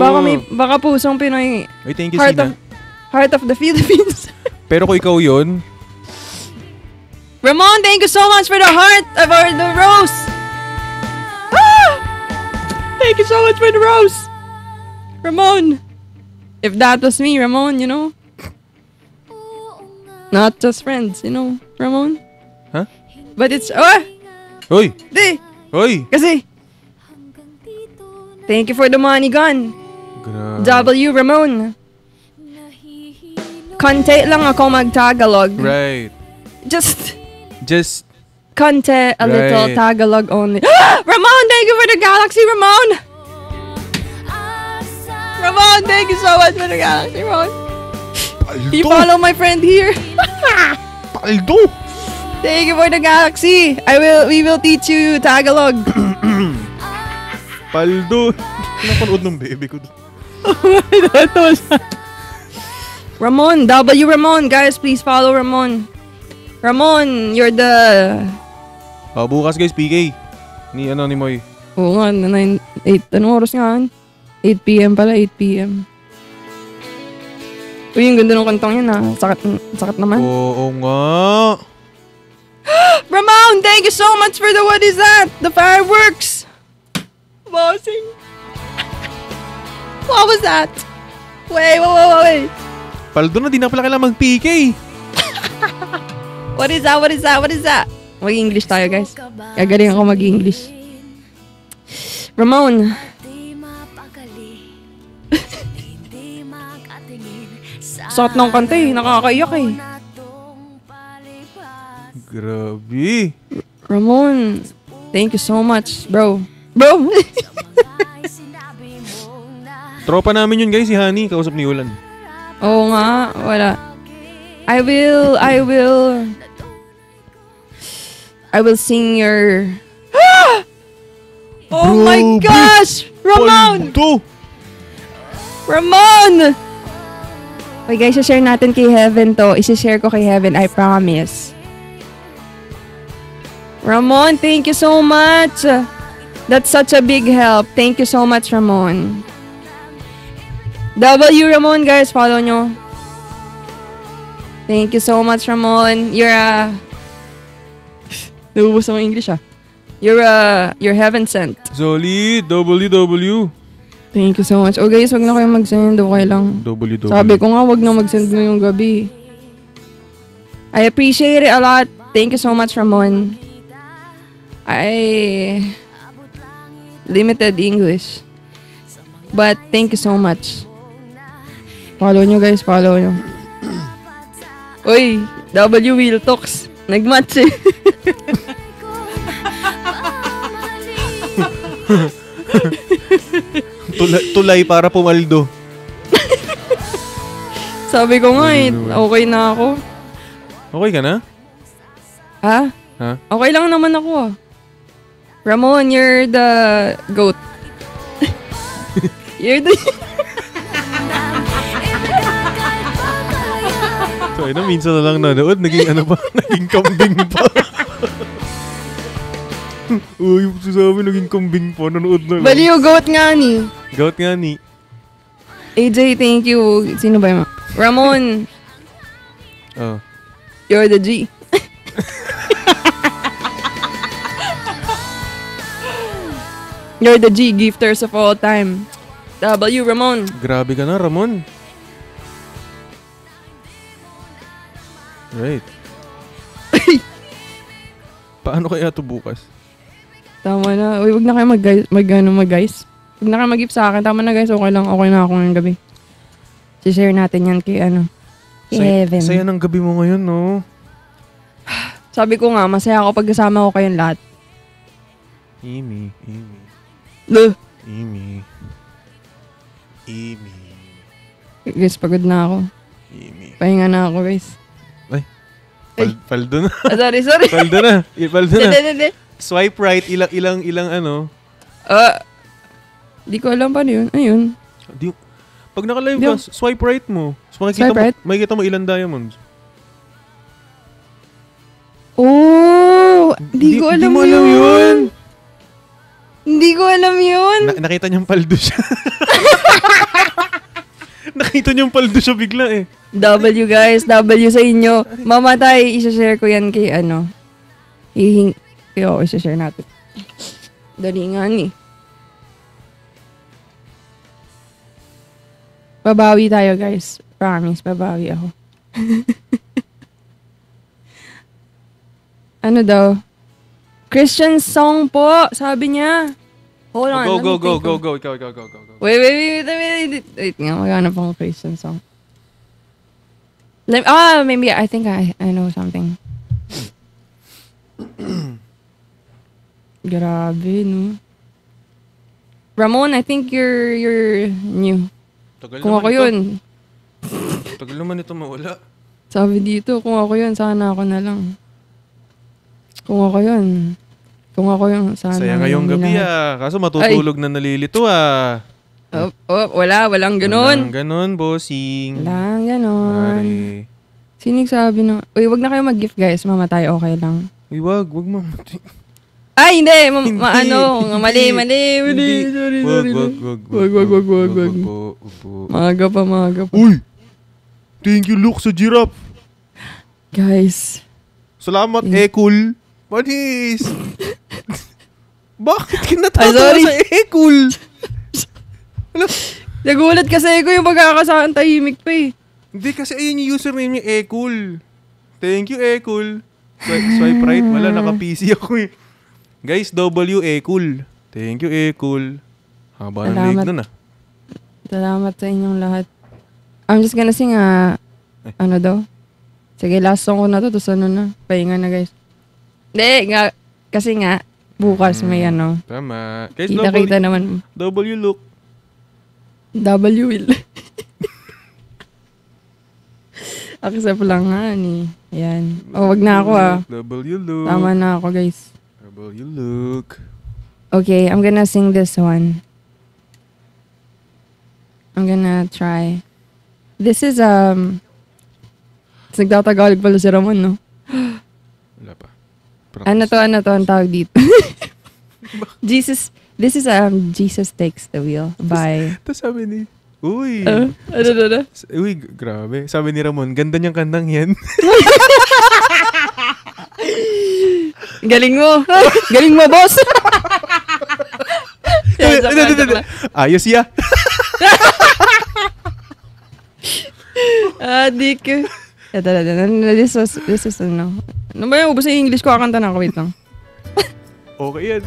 Baka pusong Pinoy. Uy, thank you, Sina. Heart of the Philippines. Pero kung ikaw yun, Ramon, thank you so much for the heart or the rose. Ah! Thank you so much for the rose. Ramon. If that was me, Ramon, you know. Not just friends, you know, Ramon. Huh? But it's, Uy! di. Uy! Kasi, thank you for the money gun. Grabe. W, Ramon. Konti lang ako mag-Tagalog. Right. Just Right. konti, a little Tagalog only. Ramon, thank you for the galaxy, Ramon! Ramon, thank you so much for the galaxy, Ramon. You follow my friend here. Paldo! Thank you for the galaxy. We will teach you Tagalog. Paldo! Napanood ng baby ko. Ramon, W Ramon. Guys, please follow Ramon. Ramon, you're the... Bukas guys, PK. Ni Moy. Oo nga, 8, anong oras nga? 8 p.m. pala, 8 p.m. Uy, yung ganda ng kantong yun Sakit naman. Oo nga. Ramon, thank you so much for the, what is that? The fireworks. Bossing. What was that? Wait. Paldo na, di na pala kailangan mag-PK. What is that? Mag-English tayo, guys. Gagaling ako mag-English. Ramon. Sakit ng kanta eh. Nakakaiyak eh. Grabe. Ramon, thank you so much, bro. Bro! Tropa namin yun guys, si Honey. Kausap ni Ulan. Oo nga, wala. I will sing your... Oh Bro, my gosh! Ramon! Paldo! Ramon! Okay guys, share natin kay Heaven to. Isi-share ko kay Heaven, I promise. Ramon, thank you so much. That's such a big help. Thank you so much, Ramon. Ramon, guys. Follow nyo. Thank you so much, Ramon. You're Nabubos ang English You're heaven sent. Solid. WW. Thank you so much. Oh guys, wag na kayo mag-send. Okay lang. WW. Sabi ko nga, wag na mag-send ngayong gabi. I appreciate it a lot. Thank you so much, Ramon. Limited English. But thank you so much. Follow nyo guys, follow nyo. Uy, W Will Talks. Nag-match eh. Tulay para pumaldo. Sabi ko nga eh, okay na ako. Okay ka na? Ha? Ha? Okay lang naman ako Ramon, you're the goat. You're the... So, minsan na lang nanood. Naging ano pa? Naging kambing pa. Uy, sasabi naging kambing pa. Nanood na lang. Baliw, goat nga ni. Goat nga ni. AJ, thank you. Sino ba yun? Ramon, Oh. you're the G. You're the G gifters of all time. W, Ramon. Grabe ka na, Ramon. Right. Paano kaya ito bukas? Tama na. Uy, wag na kayo mag-guys. Wag na kayo mag-gift sa akin. Tama na guys, okay lang. Okay na ako ngayong gabi. Si-share natin yan kay Heaven. Saya ng gabi mo ngayon, no? Sabi ko nga, masaya ako pag kasama ko kayong lahat. Amy. Guys, pagod na ako. Amy. Pahinga na ako, guys. Paldo na. Sorry. Paldo na. Paldo na. Hindi. Swipe right, ilang ano. Di ko alam paano yun. Ayun. Pag naka-live ka, swipe right mo. So, makikita mo ilang diamonds. Oh! Hindi ko alam yun. Hindi ko alam yun. Nakita niyang paldo siya. Nakita niyang paldo siya bigla eh. W guys, W sa inyo. Mamatay, isa-share ko yan kay isa-share natin. Dali nga ni. Babawi tayo guys. Promise, babawi ako. Ano daw? Christian song po, sabi niya. Hold on. Go. Wait nga, maghanap akong Christian song. Maybe I think I know something. Grabe, no? Ramon, I think you're new. Kung ako yun. Tagal naman ito mawala. Sabi dito, kung ako yun, sana ako na lang. Kung ako yun, sana. Saya ngayong gabi Kaso matutulog na nalilito Walang ganun. Walang ganun, bossing. Walang ganun. Mare. Sino sabi na? Uy, wag na kayo mag-gift guys, mamatay, okay lang. Uy, wag mamatay. Ay, hindi. Mali. Sorry. Wag. Maaga pa. Uy! Thank you, look sa giraffe. Guys. Salamat, Ekul. Manis! Bakit kinatawa sorry. sa Ekul? Nagulat kasi ko yung pagkakasaan tahimik pa eh. Hindi kasi ayun yung username niya, Ekul. Thank you, Ekul. Swipe right. Wala, naka-PC ako eh. Guys, W, Ekul. Thank you, Ekul. Haba ng leg nun Salamat sa inyong lahat. I'm just gonna sing ano daw? Sige, last song ko na to. Tapos ano na. Pahinga na guys. Hindi, kasi nga, bukas may ano. Tama. Guys, Kita-kita naman. W look. W will. Accept lang nga ni. Ayan. Wag na ako W look. Tama na ako guys. W look. Okay, I'm gonna sing this one. I'm gonna try. This is, nagtatagalog pala si Ramon, no? Wala pa. Ano to, ang tawag dito? This is, Jesus Takes the Wheel by... Tapos sabi ni, uy. Ano? Uy, grabe. Sabi ni Ramon, ganda niyang kantang yan. Galing mo! Galing mo, boss! Ayos ya. Dik. This is ano. Ano ba yung ubos sa English ko? Kakanta na ako. Wait lang. Okay yan.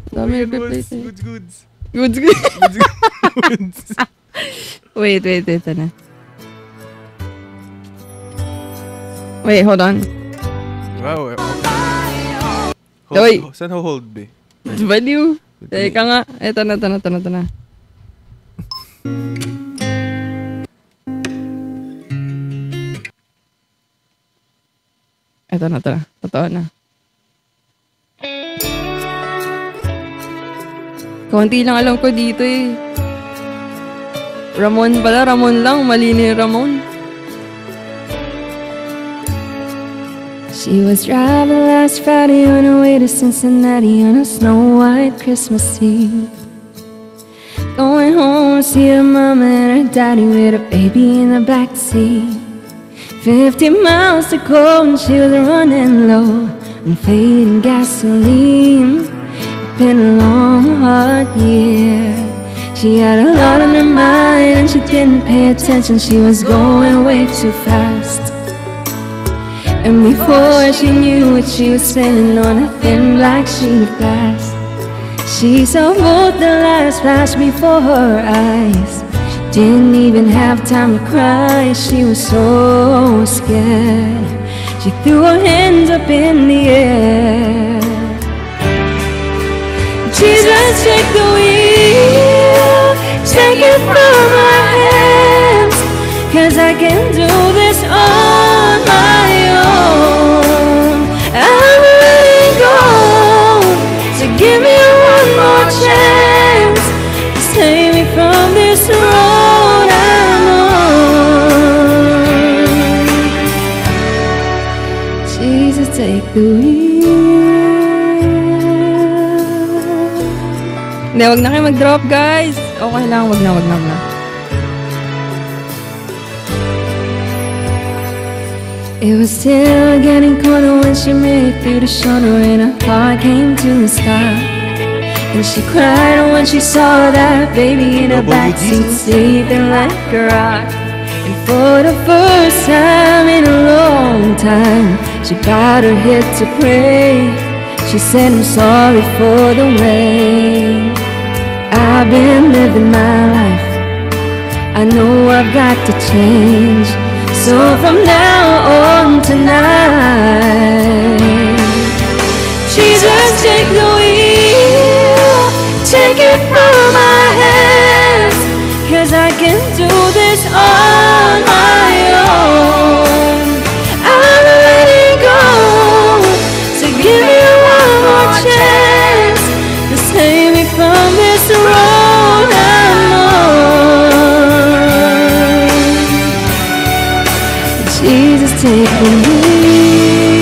Dami Okay, repeat. goods. Goods. Wait. Ito na. Wait, hold on. Wow. Oy. Saan ho hold, be? Baliw. Teka nga. Ito na. Ito na. Totoo na. Konti lang alam ko dito eh. Ramon pala. Ramon lang. Mali ni Ramon. She was driving last Friday on her way to Cincinnati on a snow-white Christmas Eve. Going home to see her mama and her daddy with a baby in the backseat. 50 miles to go and she was running low on fading gasoline. It's been a long, hard year. She had a lot on her mind and she didn't pay attention. She was going way too fast. And before she knew it, she was sailing on a thin black sheet of glass. She saw both the lights flash before her eyes. She didn't even have time to cry. She was so scared. She threw her hands up in the air. Jesus, take the wheel, take it from my hands, 'cause I can't do this on my own. I'm letting go, so give me one more chance to save me from this road I'm on. Jesus, take the wheel. Hindi, wag na kayo mag-drop, guys. Okay lang, wag na. It was still getting colder when she made it through the shoulder and her heart came to a stop. And she cried when she saw that baby in her backseat sleeping like a rock. And for the first time in a long time, she bowed her head to pray. She said, I'm sorry for the way I've been living my life. I know I've got to change. So from now on tonight, Jesus, take the wheel, take it from my hands, 'cause I can't do this on my own. I'm letting go, so give me one more chance to save me from this road I'm on. Jesus, take the wheel.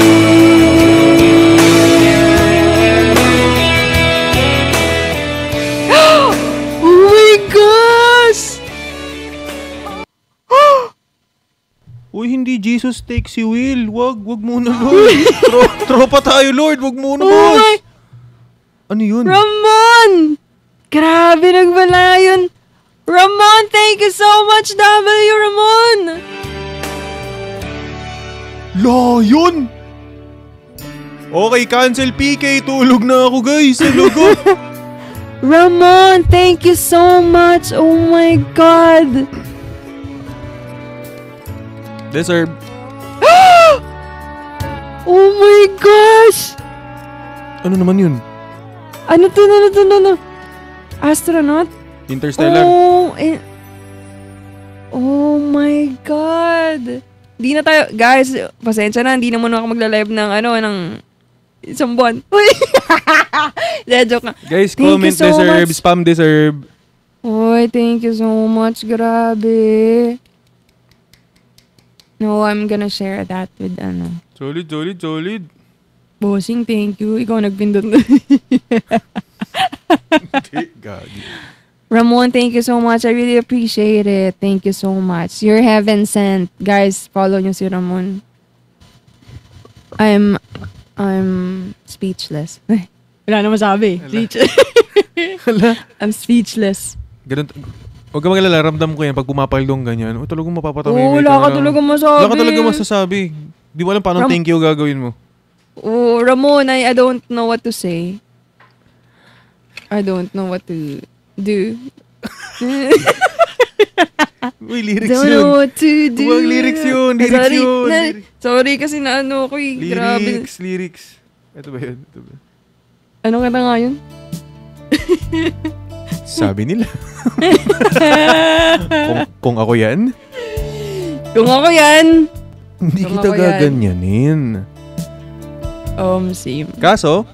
Oh my gosh! Uy, hindi Jesus take si Will. Wag muna, Lord. Tropa tayo, Lord. Wag muna, boss. my- Ano yun? Ramon! Grabe, nagbala yun. Ramon, thank you so much, W. Ramon! Lion! Okay, cancel PK. Tulog na ako, guys. Talaga. Ramon, thank you so much. Oh my God. Deserve. Oh my gosh! Ano naman yun? Ano to? Astronaut? Interstellar. Oh my God! Di na tayo, guys, pasensya na, hindi naman ako magla-live ng isang buwan. Uy! Joke na. Guys, Thank comment you so deserve, much. spam deserve. Uy, thank you so much. Grabe. No, I'm gonna share that with Solid. Bossing, thank you. Ikaw nagpindot. Gagi. Ramon, thank you so much. I really appreciate it. Thank you so much. You're heaven sent. Guys, follow nyo si Ramon. I'm speechless. Wala na masabi. I'm speechless. Ganun. Huwag ka magalala, ramdam ko yan pag pumapaldong ganyan. Talagang mapapatami. Wala ka talaga masabi. Wala ka talaga masasabi. Di mo alam paano thank you gagawin mo. Oh, Ramon, I don't know what to say. I don't know what to do. Uy, lyrics Don't yun. know what to do. Huwag lyrics yun. Sorry kasi naano ko eh. Grabe. Lyrics. Ito ba yun? Anong kanta nga yun? Sabi nila. kung ako yan, Kung ako yan. hindi Kung kita ako yan. gaganyanin. Same. Kaso,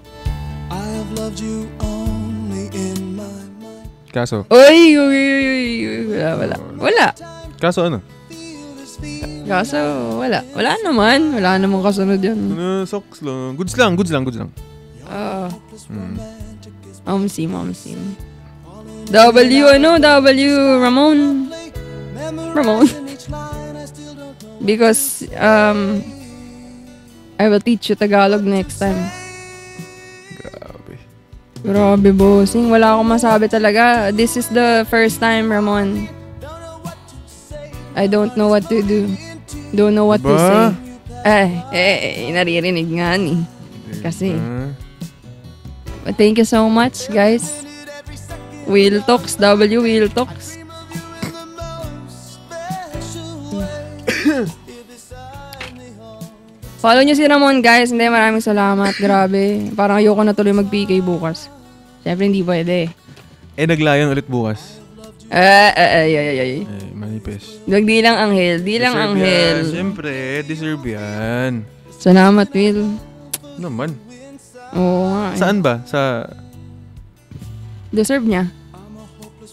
Uy. Wala. Kaso ano? Kaso, wala. Wala naman. Wala namang kasunod yan. Socks lang. Goods lang. Oo. Same. W, Ramon. Because, I will teach you Tagalog next time. Grabe, bossing. Wala akong masabi talaga. This is the first time, Ramon. I don't know what to do. Don't know what to say. Naririnig nga ni. Kasi. But thank you so much, guys. Wheel Talks, Wheel Talks. Follow nyo si Ramon, guys. Hindi, maraming salamat. Grabe. Parang ayoko na tuloy mag-PK bukas. Siyempre, hindi pwede. Naglayon ulit bukas. Ay. Manifest. Di lang anghel. Siyempre, deserve yan. Salamat, Will. Naman. Oo nga. Saan ba? Sa... Deserve niya.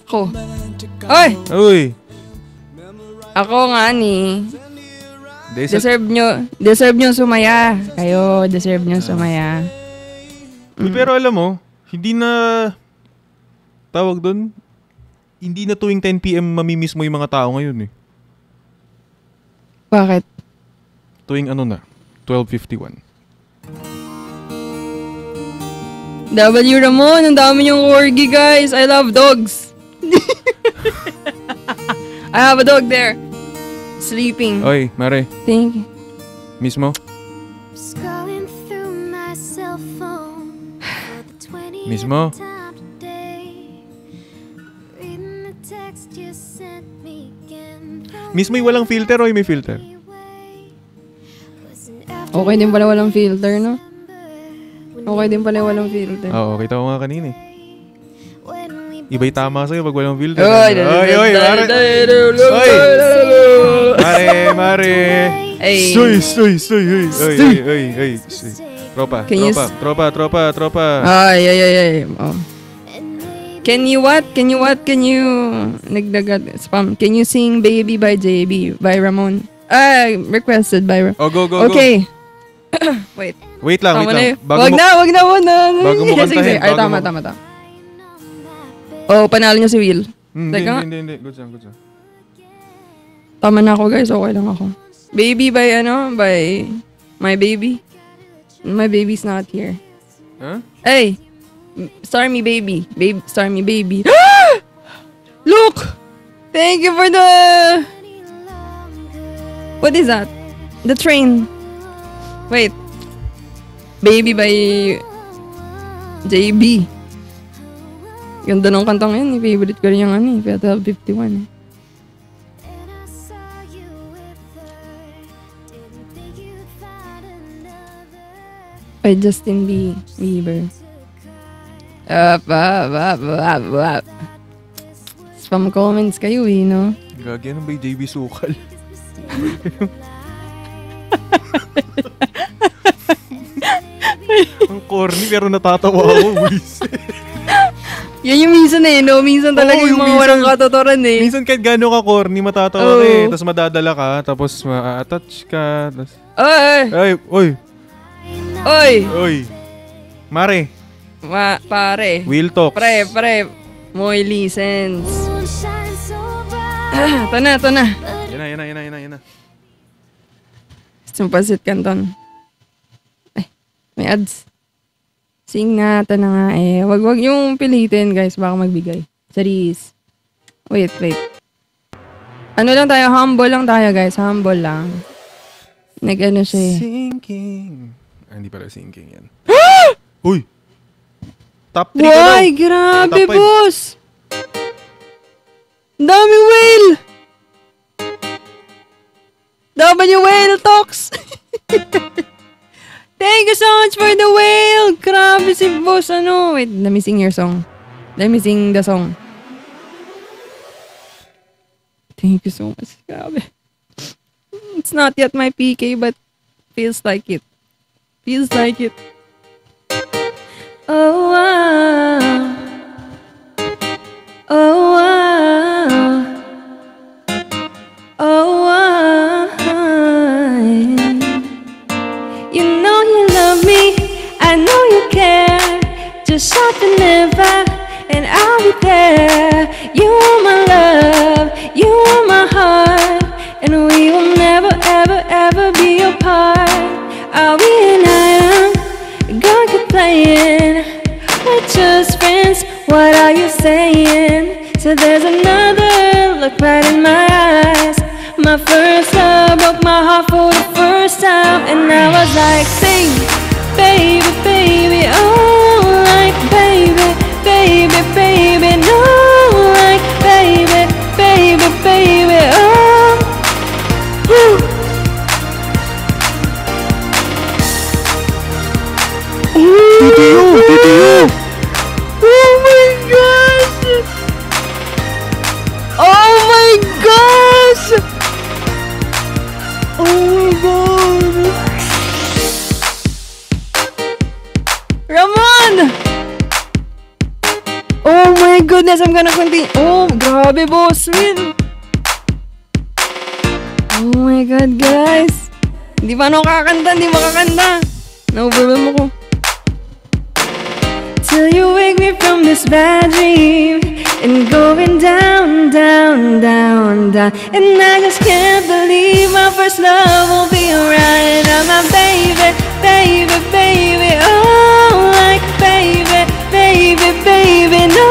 Ako. Oy! Uy! Ako nga ni. Deserve nyo sumaya. Kayo, deserve nyo sumaya. Uy, pero alam mo, hindi na... Tawag doon? Hindi na tuwing 10 p.m. mamimiss mo yung mga tao ngayon eh. Bakit? Tuwing ano na? 12:51. W. Ramon, ang dami niyong corgi, guys. I love dogs. I have a dog there. Sleeping. Oy, Mare. Thank you. Miss mo? Scrolling through my cell phone for the 20th Miss mo? time today. Reading the text you sent me again. Miss mo yung walang filter o may filter? Okay din pala walang filter, no? Okay din pala walang filter. Oo, kita ko nga kanina eh. Iba'y tama sa'yo pag walang filter. Oy, Mare. Ay. Soy. Tropa. Ay. Oh. Can you nagdagat spam. Can you sing Baby by JB by Ramon? Requested by Ramon. Oh, go. Okay. Wait Wait lang. Wag na. Bago mo kantahin. Ay, tama. Oh, panalo niyo si Will. Teka nga. Hindi. Good song. Tama na ako, guys. Okay lang ako. Baby by my baby. My baby's not here. Huh? Hey! Stormy baby. Stormy baby. Look! Thank you for the... What is that? The train. Wait. Baby by JB. Ganda ng kantang yun. Favorite ko rin yung Fatal 51 eh. Kay Justin Bieber. Spam comments kayo no? Gagi, ano ba yung JB Sukal? Ang corny pero natatawa ako, Wiz. Yan yung minsan no? Minsan talaga Oo, yung mga minsan- walang katotoran Minsan kahit gano'n ka corny, matatawa ka Tapos madadala ka, tapos ma-attach ka. Tapos, Oy! oy, Mare, Pare. Will Talks. Pre. Moy license. Ito na. Yan na. Sumpasit Canton. Ay, may ads. Sing na, ito na nga eh. Wag yung pilitin guys, baka magbigay. Charis. Wait. Ano lang tayo, humble lang tayo guys, humble lang. Nag-ano siya eh. Sinking. Hindi pala sinking yan. Uy! Top 3 ka daw. Why? Grabe, Top five. boss! Dami whale! W Whale Talks! Thank you so much for the whale! Grabe si boss, Wait, let me sing your song. Let me sing the song. Thank you so much. Grabe. It's not yet my PK, but feels like it. Oh, wow. Oh, wow. Oh, wow. You know you love me. I know you care. Just shut the never, and I'll be there. You are my love. You are my heart. And we will never, ever, ever be apart. Are we an island? God keep playing. We're just friends. What are you saying? So there's another look right in my eyes. My first love broke my heart for the first time, and I was like, sing, baby, baby, oh, like baby, baby, baby, no, like baby, baby, baby, oh. Woo. TTU! Oh my gosh! Oh my gosh! Oh my god! Ramon! Oh my goodness, I'm gonna continue. Oh, grabe, boss, Will. Oh my god, guys. Hindi pa ako kakanta, hindi makakanta. Na-overwhelm ako. Till you wake me from this bad dream, and going down, down, down, down. And I just can't believe my first love will be right. I'm my baby, baby, baby, oh, like baby, baby, baby, no,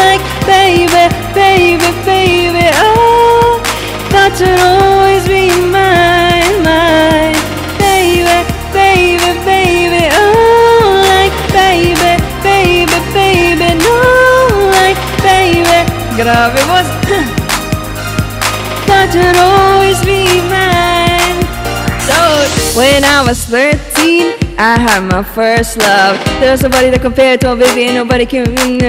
like baby, baby, baby, oh. Thought you'd always be mine, mine, baby, baby, baby, oh, like baby, baby, baby, no, like baby. Grabe, boss. Thought you'd always be mine. So, when I was 13, I had my first love. There was nobody to compare to, baby, and nobody can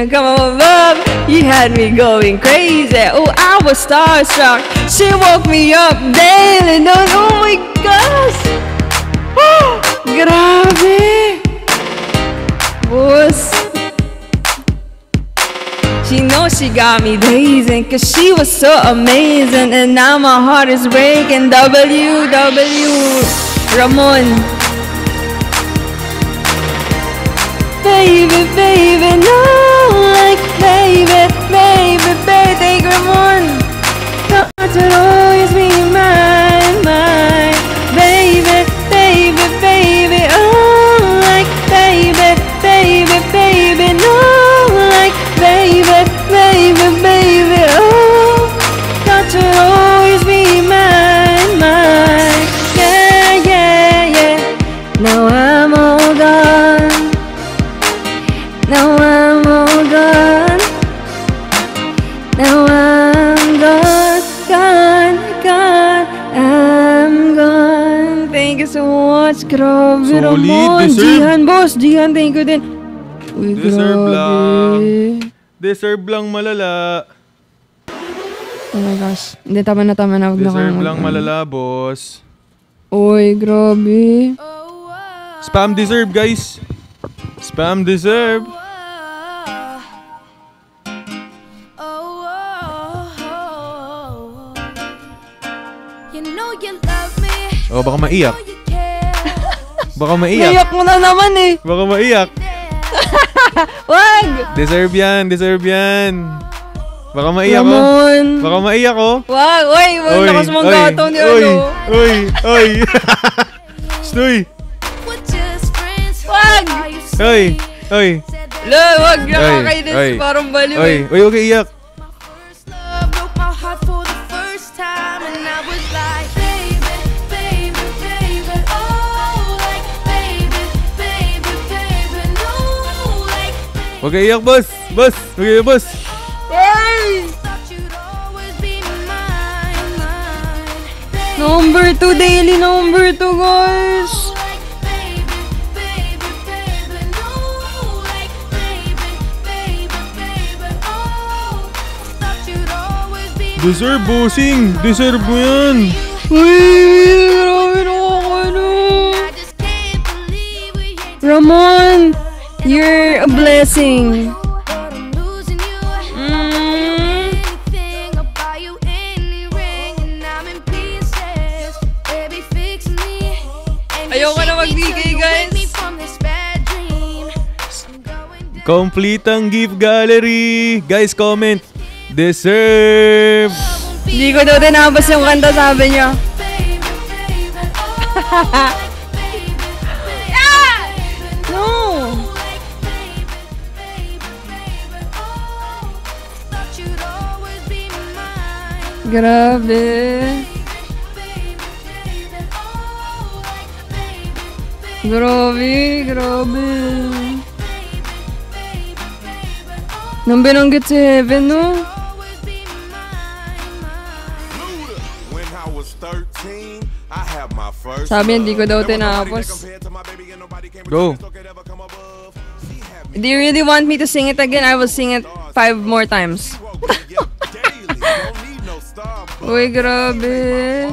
come above. You had me going crazy. Oh, I was starstruck. She woke me up daily. No, oh my gosh. Oh, grabe. Boss. She knows she got me dazing, cause she was so amazing. And now my heart is breaking. W Ramon. Baby, baby, no, like baby, baby, baby, take Ramon. Thought you'd always be mine, mine. Baby, baby, baby, oh, like baby, baby, baby, no, like baby, baby, baby, oh. Thought you'd always be mine, mine. Yeah, yeah, yeah. Now I'm all gone. Now I'm all gone. Now I'm gone, gone, so much. Grabe, Solid, Ramon. deserve. Jihan, boss. Jihan, thank you din. Uy, Deserve grabe. Deserve lang malala. Oh my gosh. Hindi, tama na. Huwag na Deserve kang lang malala, boss. Uy, grabe. Spam deserve, guys. Spam deserve. Oh, baka maiyak. Baka maiyak. Naiyak mo na naman eh. Baka maiyak. Wag! Deserve yan. Baka maiyak, oh. Ramon. Baka maiyak, oh. Wag! Uy! Wag lakas mong gato ni ano. Oy! Stoy! Wag! Oy! La, wag! Ay, Nakakainis. Parang baliw eh. Oy, okay, iyak. Okay, iyak, boss. Okay, boss. Hey! Number 2, daily number 2, guys. Deserve, bossing. Deserve mo yan. Uy, grabe nakakano. Ramon, you're a blessing. Ayoko na magbigay, guys. Complete ang gift gallery. Guys, comment. Deserve. Hindi ko daw tinapos yung kanta, sabi niya. No! Grabe. Grabe. Nung binanggit si Heaven, no? Sabi, hindi ko daw tinapos. Go. Do you really want me to sing it again? I will sing it 5 more times. Uy, grabe.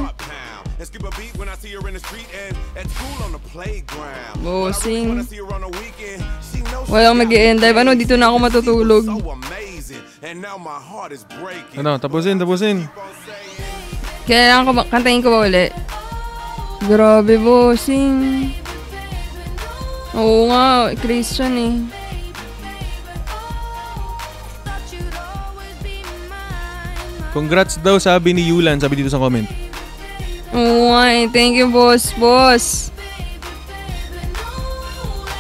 Bossing. Walang mag-i-end live. Ano, dito na ako matutulog. Ano, tapusin. Kailangan ko kantahin ko ba uli? Grabe, bossing. Oo nga, Christian eh. Congrats daw, sabi ni Yulan. Sabi dito sa comment. Oo nga eh. Thank you, boss.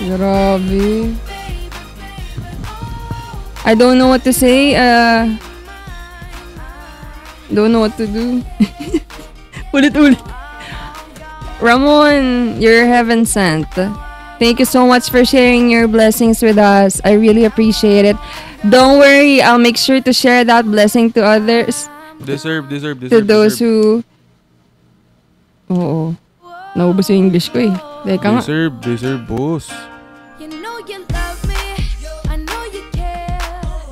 Grabe. I don't know what to say. Don't know what to do. Ulit. Ramon, you're heaven sent. Thank you so much for sharing your blessings with us. I really appreciate it. Don't worry, I'll make sure to share that blessing to others. Deserve. To those who... Oo. Naubos yung English ko eh. Teka nga. Deserve, boss.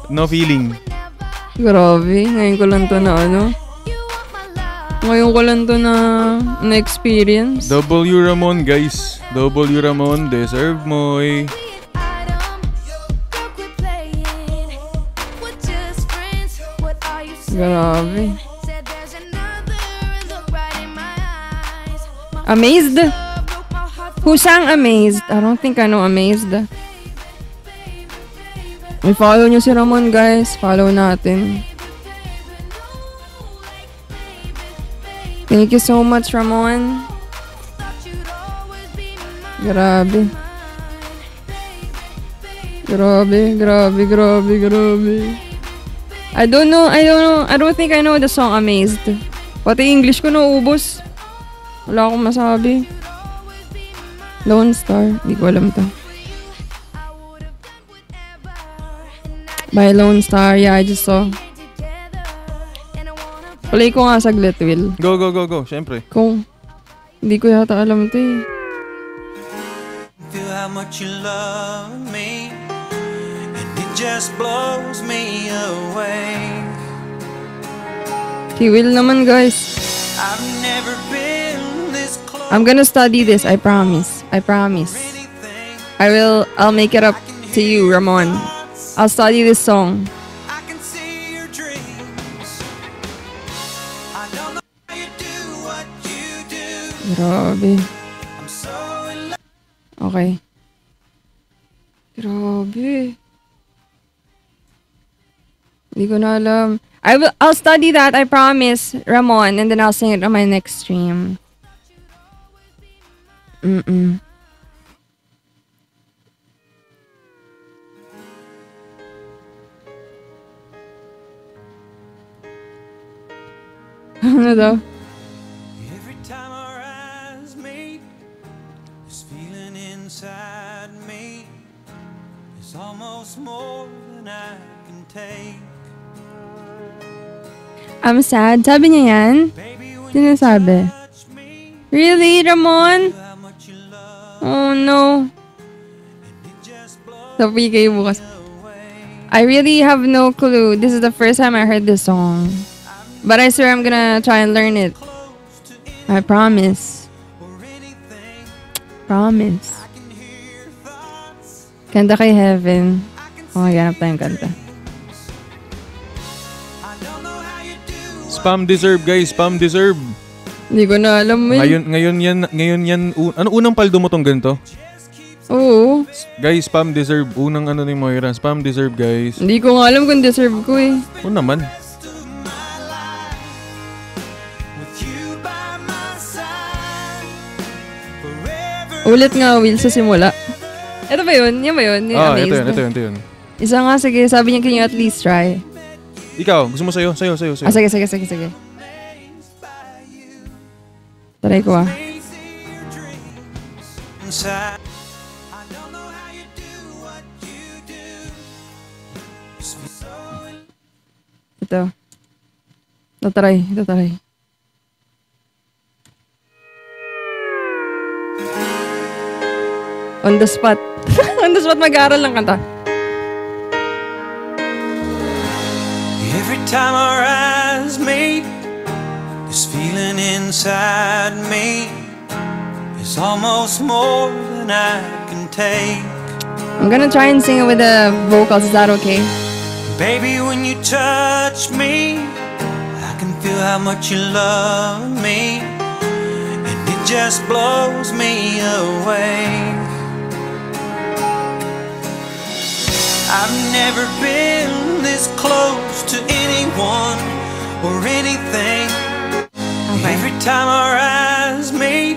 No feeling. Grabe, ngayon ko lang to na experience. W Ramon, guys. W Ramon, deserve mo eh. Grabe. Amazed? Who sang Amazed? I don't think I know Amazed. I-follow nyo si Ramon, guys. Follow natin. Thank you so much, Ramon. Grabe. I don't know. I don't think I know the song Amazed. Pati English ko naubos. Wala akong masabi. Lone Star. Hindi ko alam to. By Lone Star. Yeah, I just saw. Play ko nga saglit, Will. Go. Siyempre. Kung. Hindi ko yata alam ito eh. Feel how much you love me, and it just blows me away. Si Will naman, guys. I've never been this close. I'm gonna study this, I promise. I promise. I'll make it up to you, Ramon. I'll study this song. I can see your dreams. I don't know how you do what you do. Grabe. I'm so in love. Okay. Grabe. Hindi ko na alam. I'll study that, I promise, Ramon, and then I'll sing it on my next stream. Ano daw? Every time our eyes meet, this feeling inside me is almost more than I can take. I'm sad. Sabi niya yan? Baby, when Sino sabi? touch me, Really, Ramon? how much you love Oh, no. it just blows Sabi kayo bukas. away. I really have no clue. This is the first time I heard this song. But I swear I'm gonna try and learn it. Close to I any promise. or anything. Promise. I can hear thoughts. Kanta kay Heaven. I can Oh, maghanap tayong kanta. I don't know how you do. Spam deserve, guys. Spam deserve. Hindi ko na alam mo. Ngayon yan. Ano unang paldo mo tong ganito? Oo. Guys, spam deserve. Unang ano ni Moira. Spam deserve, guys. Hindi ko nga alam kung deserve ko eh. Oo naman. Ulit nga, Will, sa simula. Ito ba yun? Yan ba yun? Yung Ito Amazed? yun. Isa nga, sige. Sabi niya, can you at least try? Ikaw, gusto mo sa'yo? Sa'yo. Ah, sige. Try ko ah. Inside. I don't know how you do what you do. Ito. Ito try. On the spot. On the spot, mag-aaral ng kanta. Every time our eyes meet, this feeling inside me is almost more than I can take. I'm gonna try and sing it with the vocals. Is that okay? Baby, when you touch me, I can feel how much you love me, and it just blows me away. I've never been this close to anyone or anything. Okay. Every time our eyes meet,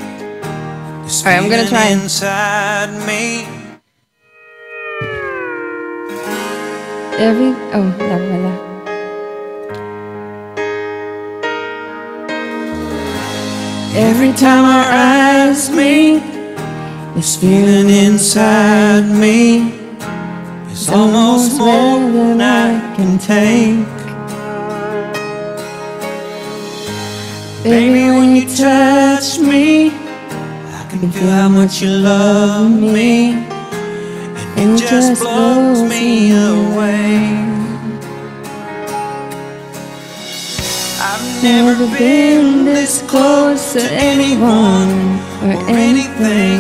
this Alright, I'm gonna try. feeling inside me. Wala. Every time our eyes meet, this feeling inside me is almost more than I can take. Baby, when you touch me, I can feel how much you love me, and it just blows me away. I've never been this close to anyone or anything.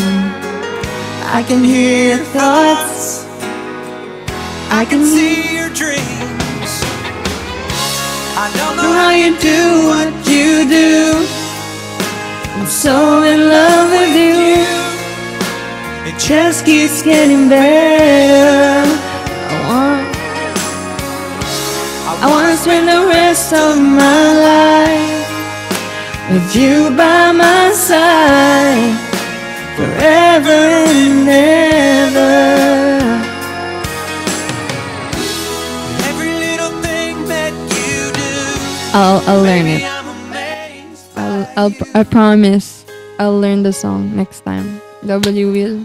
I can hear your thoughts, I can see your dreams. I don't know how you do what you do. I'm so in love with you. It just keeps getting better. I wanna spend the rest of my life with you by my side, forever and ever. Every little thing that you do, I'll learn it. I'm amazed. I promise. I'll learn the song next time. W will.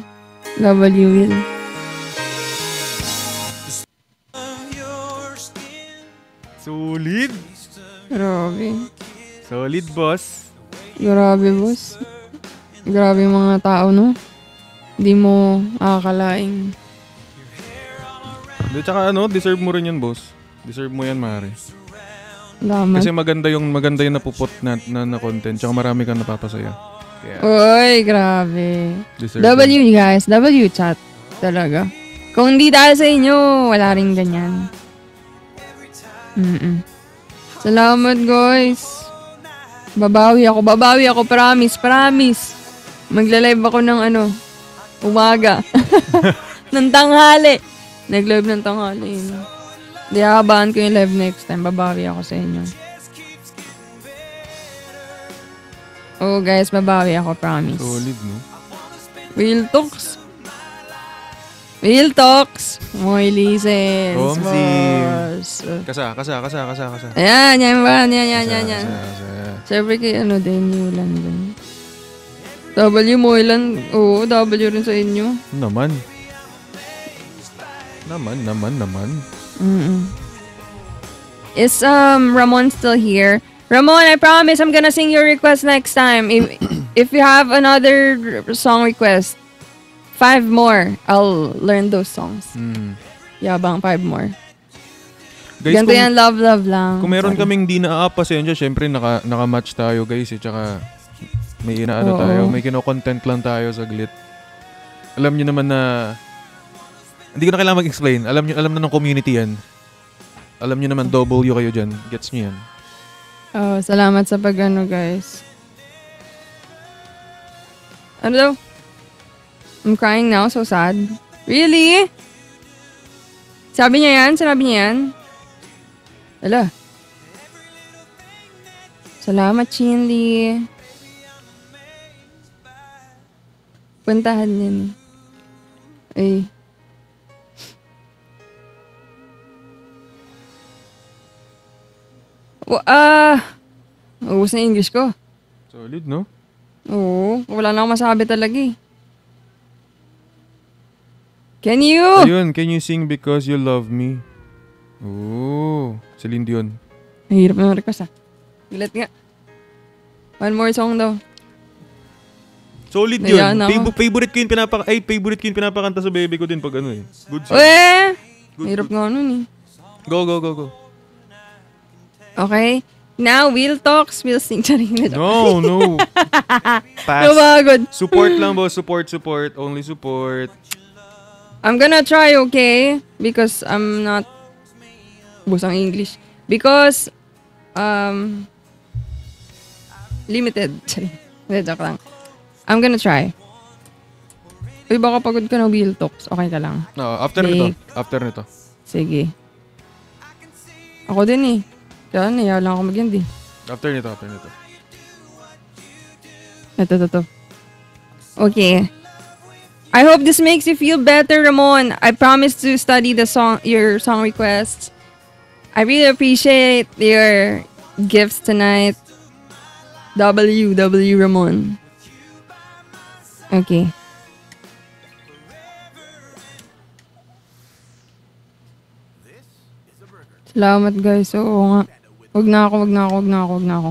Solid. Grabe. Solid, boss. Grabe, boss. Grabe yung mga tao, no? Hindi mo akakalaing. Tsaka deserve mo rin yan, boss. Deserve mo yan, Mare. Damat. Kasi maganda yung napuput na content. Tsaka marami kang napapasaya. Kaya, Uy, grabe. deserve W, guys. W chat. Talaga. Kung hindi dahil sa inyo, wala rin ganyan. Salamat, guys. Babawi ako. Promise. Magla-live ako ng umaga. ng tanghali. Nag-live ng tanghali. Di habaan ko yung live next time. Babawi ako sa inyo. Oh, guys, babawi ako, promise. Solid, no? Real talks. Moy listens. Omsi. Boss. Kasa. Ayan. Kasa. Siyempre kay Daniel din. W mo ilan? Oo, W rin sa inyo. Naman. Is Ramon still here? Ramon, I promise I'm gonna sing your request next time. If you have another song request, 5 more. I'll learn those songs. Yabang 5 more. Guys, Ganto yan, love lang. Kung meron Sorry. kaming di na-pasensya, syempre naka-match tayo, guys. Tsaka may Oo. tayo. May kino-content lang tayo saglit. Alam nyo naman na hindi ko na kailangan mag-explain. Alam na ng community yan. Alam nyo naman, W kayo dyan. Gets nyo yan. Oh, salamat sa guys. Ano daw? I'm crying now, so sad. Really? Sabi niya yan? Ala. Salamat, Chinly. Puntahan yan. Ay. Ubus na English ko. Solid, no? Oo, wala na akong masabi talaga eh. Can you? Ayun, can you sing Because You Love Me? Oo, Celine Dion. Mahirap na request ah. Gilat nga. One more song daw. Solid Naya yun. na ako. Favorite ko yung pinapakanta sa baby ko din pag eh. Good song. Mahirap nga nun eh. Go. Okay. Now, we'll talks, we'll sing. No. Pass. Napagod. Support lang, boss. Support. Only support. I'm gonna try, okay? Because I'm not busang English. Because, limited. Joke lang. I'm gonna try. Uy, baka pagod ka na wheel talks. Okay ka lang. No, after nito. Sige. Ako din eh. Kaya naya lang ako mag-end eh. After nito. Ito. Okay. I hope this makes you feel better, Ramon. I promise to study your song requests. I really appreciate your gifts tonight. W Ramon. Okay. Salamat guys. Oo nga. Wag na ako.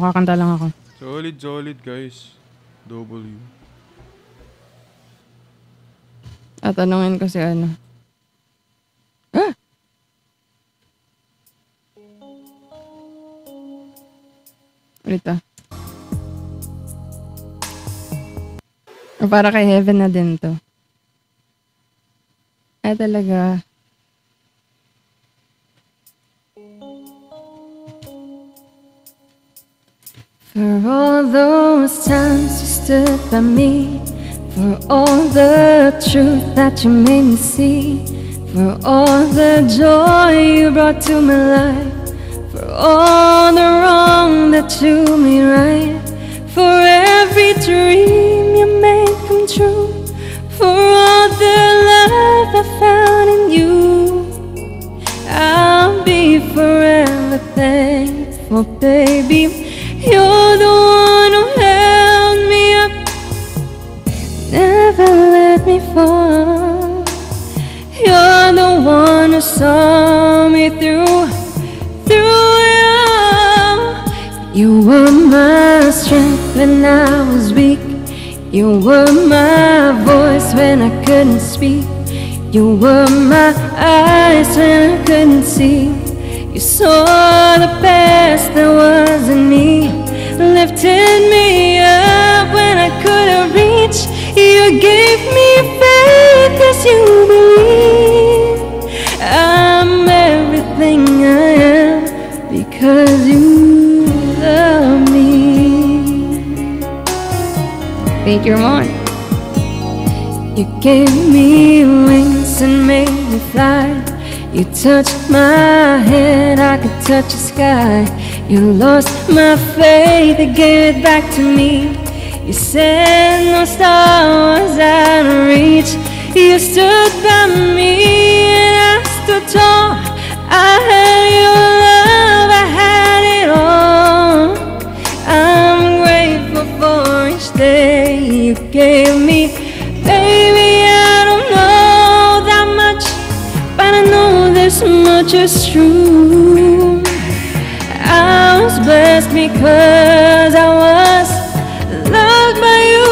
Kakanta lang ako. Solid, guys. W. Tatanungin ko si ano. Rita. Para kay Heaven na din to. Talaga. For all those times you stood by me, for all the truth that you made me see, for all the joy you brought to my life, for all the wrong that you made right, for every dream you made come true, for all the love I found in you, I'll be forever thankful, baby. You're the one who held me up, never let me fall. You're the one who saw me through it all. You were my strength when I was weak. You were my voice when I couldn't speak. You were my eyes when I couldn't see. You saw the best that was in me, lifted me up when I couldn't reach. You gave me faith 'cause you believe I'm everything I am because you love me. Thank you, Ramon. You gave me wings and made me fly. You touched my head, I could touch the sky. You lost my faith, you gave it back to me. You said no star was out of reach. You stood by me and I stood tall. I had your love, I had it all. I'm grateful for each day you gave me. Baby, I don't know that much, but I know this much is true. I was blessed because I was loved by you.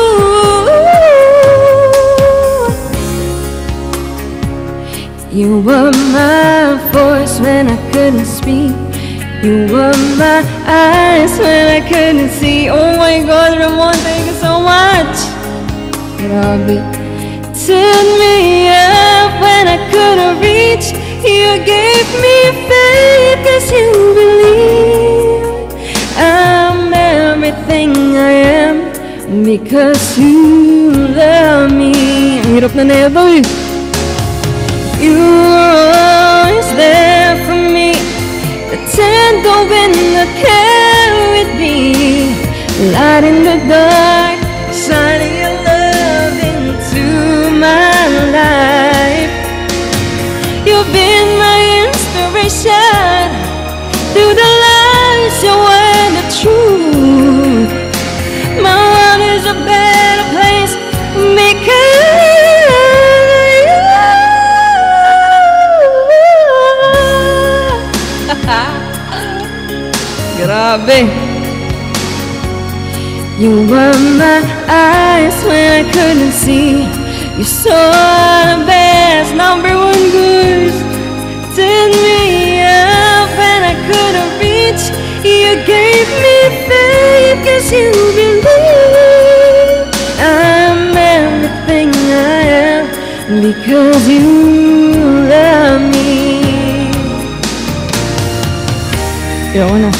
You were my voice when I couldn't speak. You were my eyes when I couldn't see. Oh my God, Ramon, thank you so much. Grabe. Turned me up when I couldn't reach. You gave me faith 'cause you believe I'm everything I am because you love me. Ang hirap na neto eh. You were always there for me, the tender wind that carried me, light in the dark, shining your love into my life. You've been my inspiration, through the lies you were the truth. My world is a better place because grabe. You were my eyes when I couldn't see. You saw the best, number one girls. Turned me up when I couldn't reach. You gave me faith 'cause you believe I'm everything I am because you love me. Ayoko na.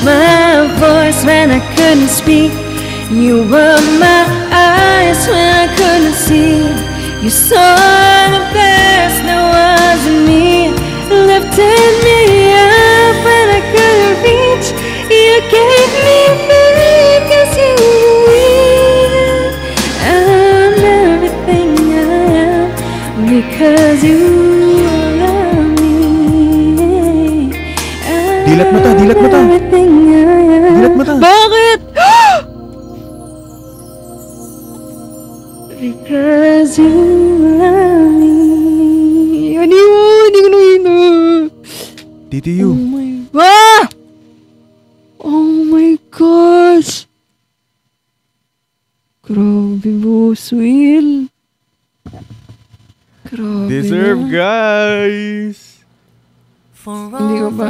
My voice when I couldn't speak. You were my eyes when I couldn't see. You saw the best there was in me, lifted me up when I couldn't reach. You gave me faith 'cause you believe I'm everything I am because you love me. Dilat mo ta, dilat mo ta. Dilat mo ta. Bakit? Because you love me. Hindi ko nakita. TTU. Oh my... Ah! Oh my gosh. Grabe, Boss Will. Grabe Deserve, na. guys. Hindi ko ba?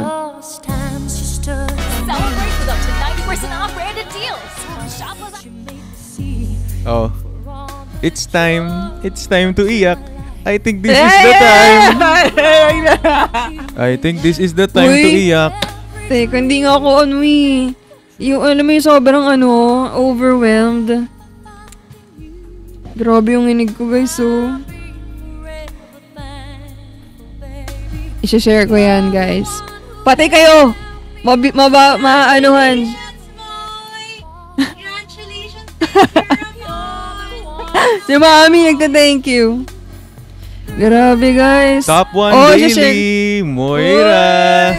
Celebrate with up to 90% off branded deals. Shop with Oh. It's time to iyak. I think this is the time. I think this is the time to Uy. iyak. Teka, hindi nga ako yung alam mo yung sobrang overwhelmed. Grabe yung inig ko, guys, oh. I-share ko yan, guys. Pati kayo! Maanuhan. Si Mami, nagka-thank you. Grabe, guys. Top 1 Oh, daily, i-share. Moira.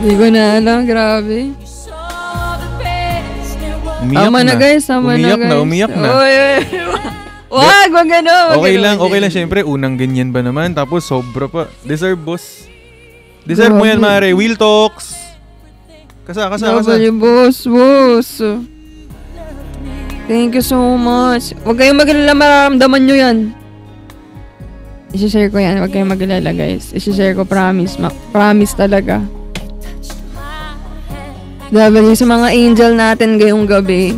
Hindi ko na alam, grabe. Umiyak Tama na, guys. Tama na, Umiyak guys. na, umiyak na. Oy, oy. Wag gano. Okay lang. Syempre, unang ganyan ba naman? Tapos, sobra pa. Deserve, boss. Deserve mo yan, Mare. Wheel Talks. Kasa. Boss. Thank you so much. Huwag kayong mag-alala, mararamdaman nyo yan. I-share ko yan. Huwag kayong mag-alala, guys. I-share ko, promise. Promise talaga. Sabi sa mga angel natin ngayong gabi.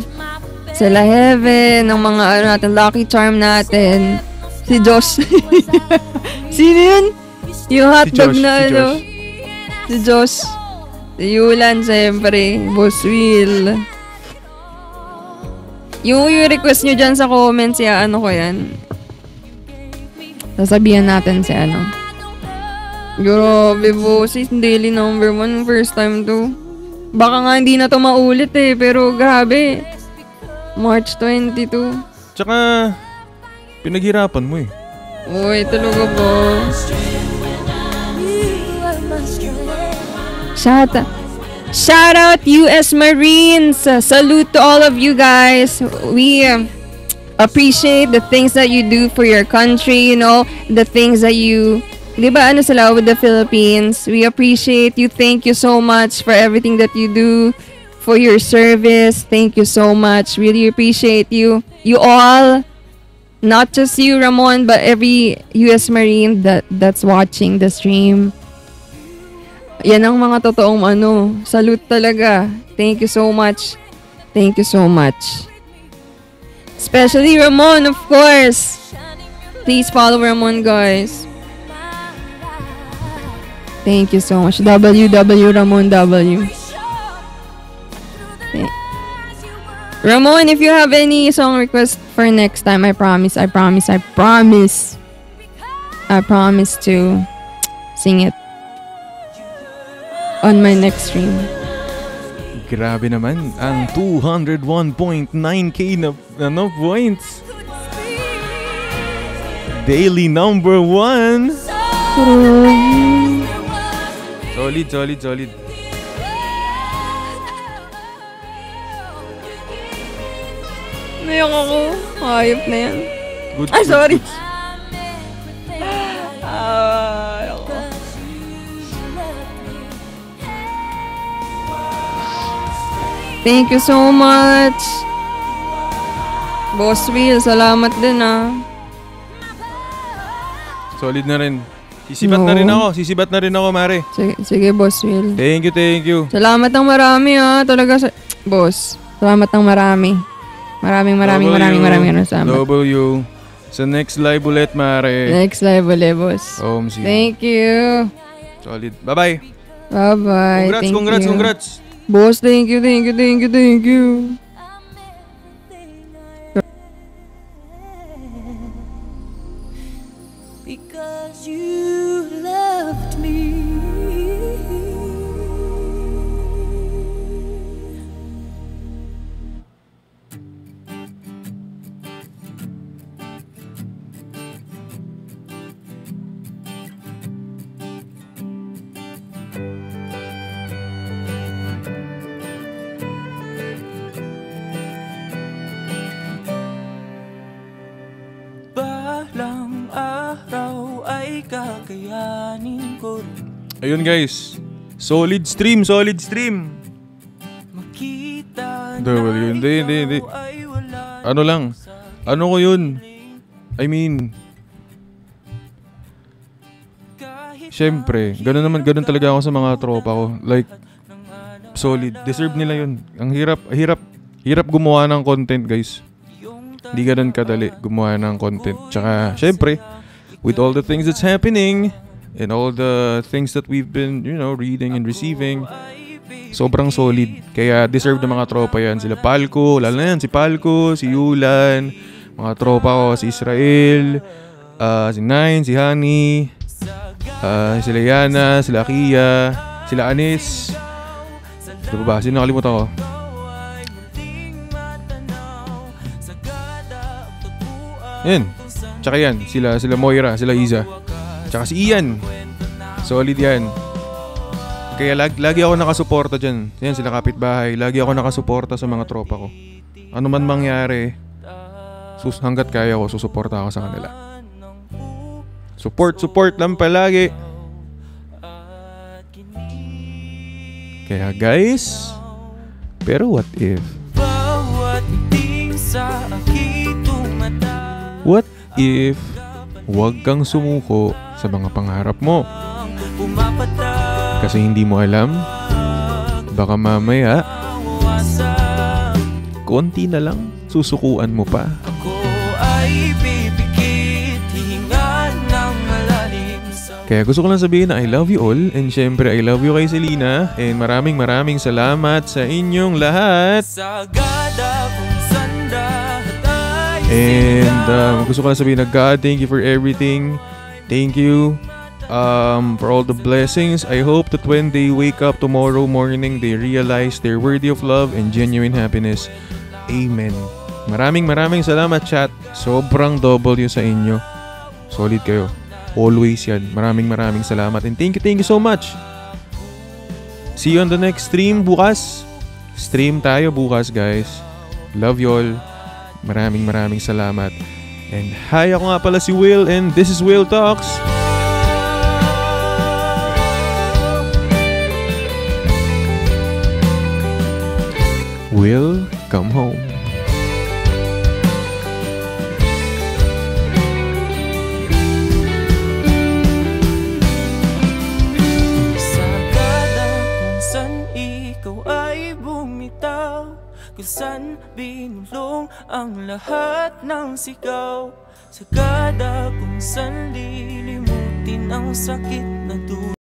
Sila Heaven, ang mga natin, Lucky Charm natin. Si Josh. Sino yun? Yung hotdog na Si Josh. Si Yulan, siyempre. Boss Will. Yung request nyo dyan sa comments, ko yan. Sasabihan natin si Grabe, boss. Daily number 1. First time to. Baka nga hindi na to maulit pero grabe. March 22. Tsaka, pinaghirapan mo Uy, talaga ba? Shout out US Marines! Salute to all of you guys. We appreciate the things that you do for your country, the things that you... Diba sila with the Philippines? We appreciate you. Thank you so much for everything that you do, for your service. Thank you so much. Really appreciate you. You all, not just you, Ramon, but every US Marine that's watching the stream. Yan ang mga totoong salute talaga. Thank you so much. Thank you so much. Especially Ramon, of course. Please follow Ramon, guys. Thank you so much. WW. Ramon, if you have any song request for next time, I promise to sing it on my next stream. Grabe naman ang 201.9k na points. Daily number 1. Solid. Nayak ako. Hayop na yan. Good. Sorry. Thank you so much. Boss Will, salamat din Solid na rin. Sisibat na rin ako, Mare. Sige, Boss Will. Thank you. Salamat ng marami talaga boss. Salamat ng marami. Maraming salamat. W. Sa next live ulit, Mare. Next live ulit, boss. Thank you. Solid. Bye-bye. Bye-bye. Congrats. Boss, thank you. Because you loved me. Balang araw ay kakayanin ko. Ayun guys. Solid stream. Hindi. Ano lang? Ano ko yun? I mean, syempre, ganun talaga ako sa mga tropa ko. Like, solid. Deserve nila yun. Ang hirap gumawa ng content, guys. Hindi ganun kadali gumawa ng content. Tsaka, syempre, with all the things that's happening and all the things that we've been, reading and receiving, sobrang solid. Kaya deserve ng mga tropa yan. Sila Palco, lalo na yan, si Palco, si Yulan, mga tropa ko, si Israel, si Nine, si Honey, sila Yana, sila Kia, sila Anis. Diba ba? Sino nakalimutan ko? Yan. Tsaka yan. Sila Moira, sila Iza. Tsaka si Ian. Solid yan. Kaya lagi ako nakasuporta dyan. Yan, sila kapitbahay. Lagi ako nakasuporta sa mga tropa ko. Ano man mangyari, hanggat kaya ko, susuporta ako sa kanila. Support lang palagi. Kaya guys, pero what if? What if huwag kang sumuko sa mga pangarap mo? Kasi hindi mo alam, baka mamaya konti na lang susukuan mo pa. Kaya gusto ko lang sabihin na I love you all, and syempre I love you kay Selena, and maraming salamat sa inyong lahat. And gusto ko lang sabihin na God, thank you for everything. Thank you for all the blessings. I hope that when they wake up tomorrow morning, they realize they're worthy of love and genuine happiness. Amen. Maraming salamat, chat. Sobrang W sa inyo. Solid kayo. Always yan. Maraming salamat. And thank you so much. See you on the next stream bukas. Stream tayo bukas, guys. Love you all. Maraming salamat. And hi, ako nga pala si Will, and this is Will Talks. Will, come home. Kung saan binulong ang lahat ng sigaw, sagada kung saan lilimutin ang sakit na dulo.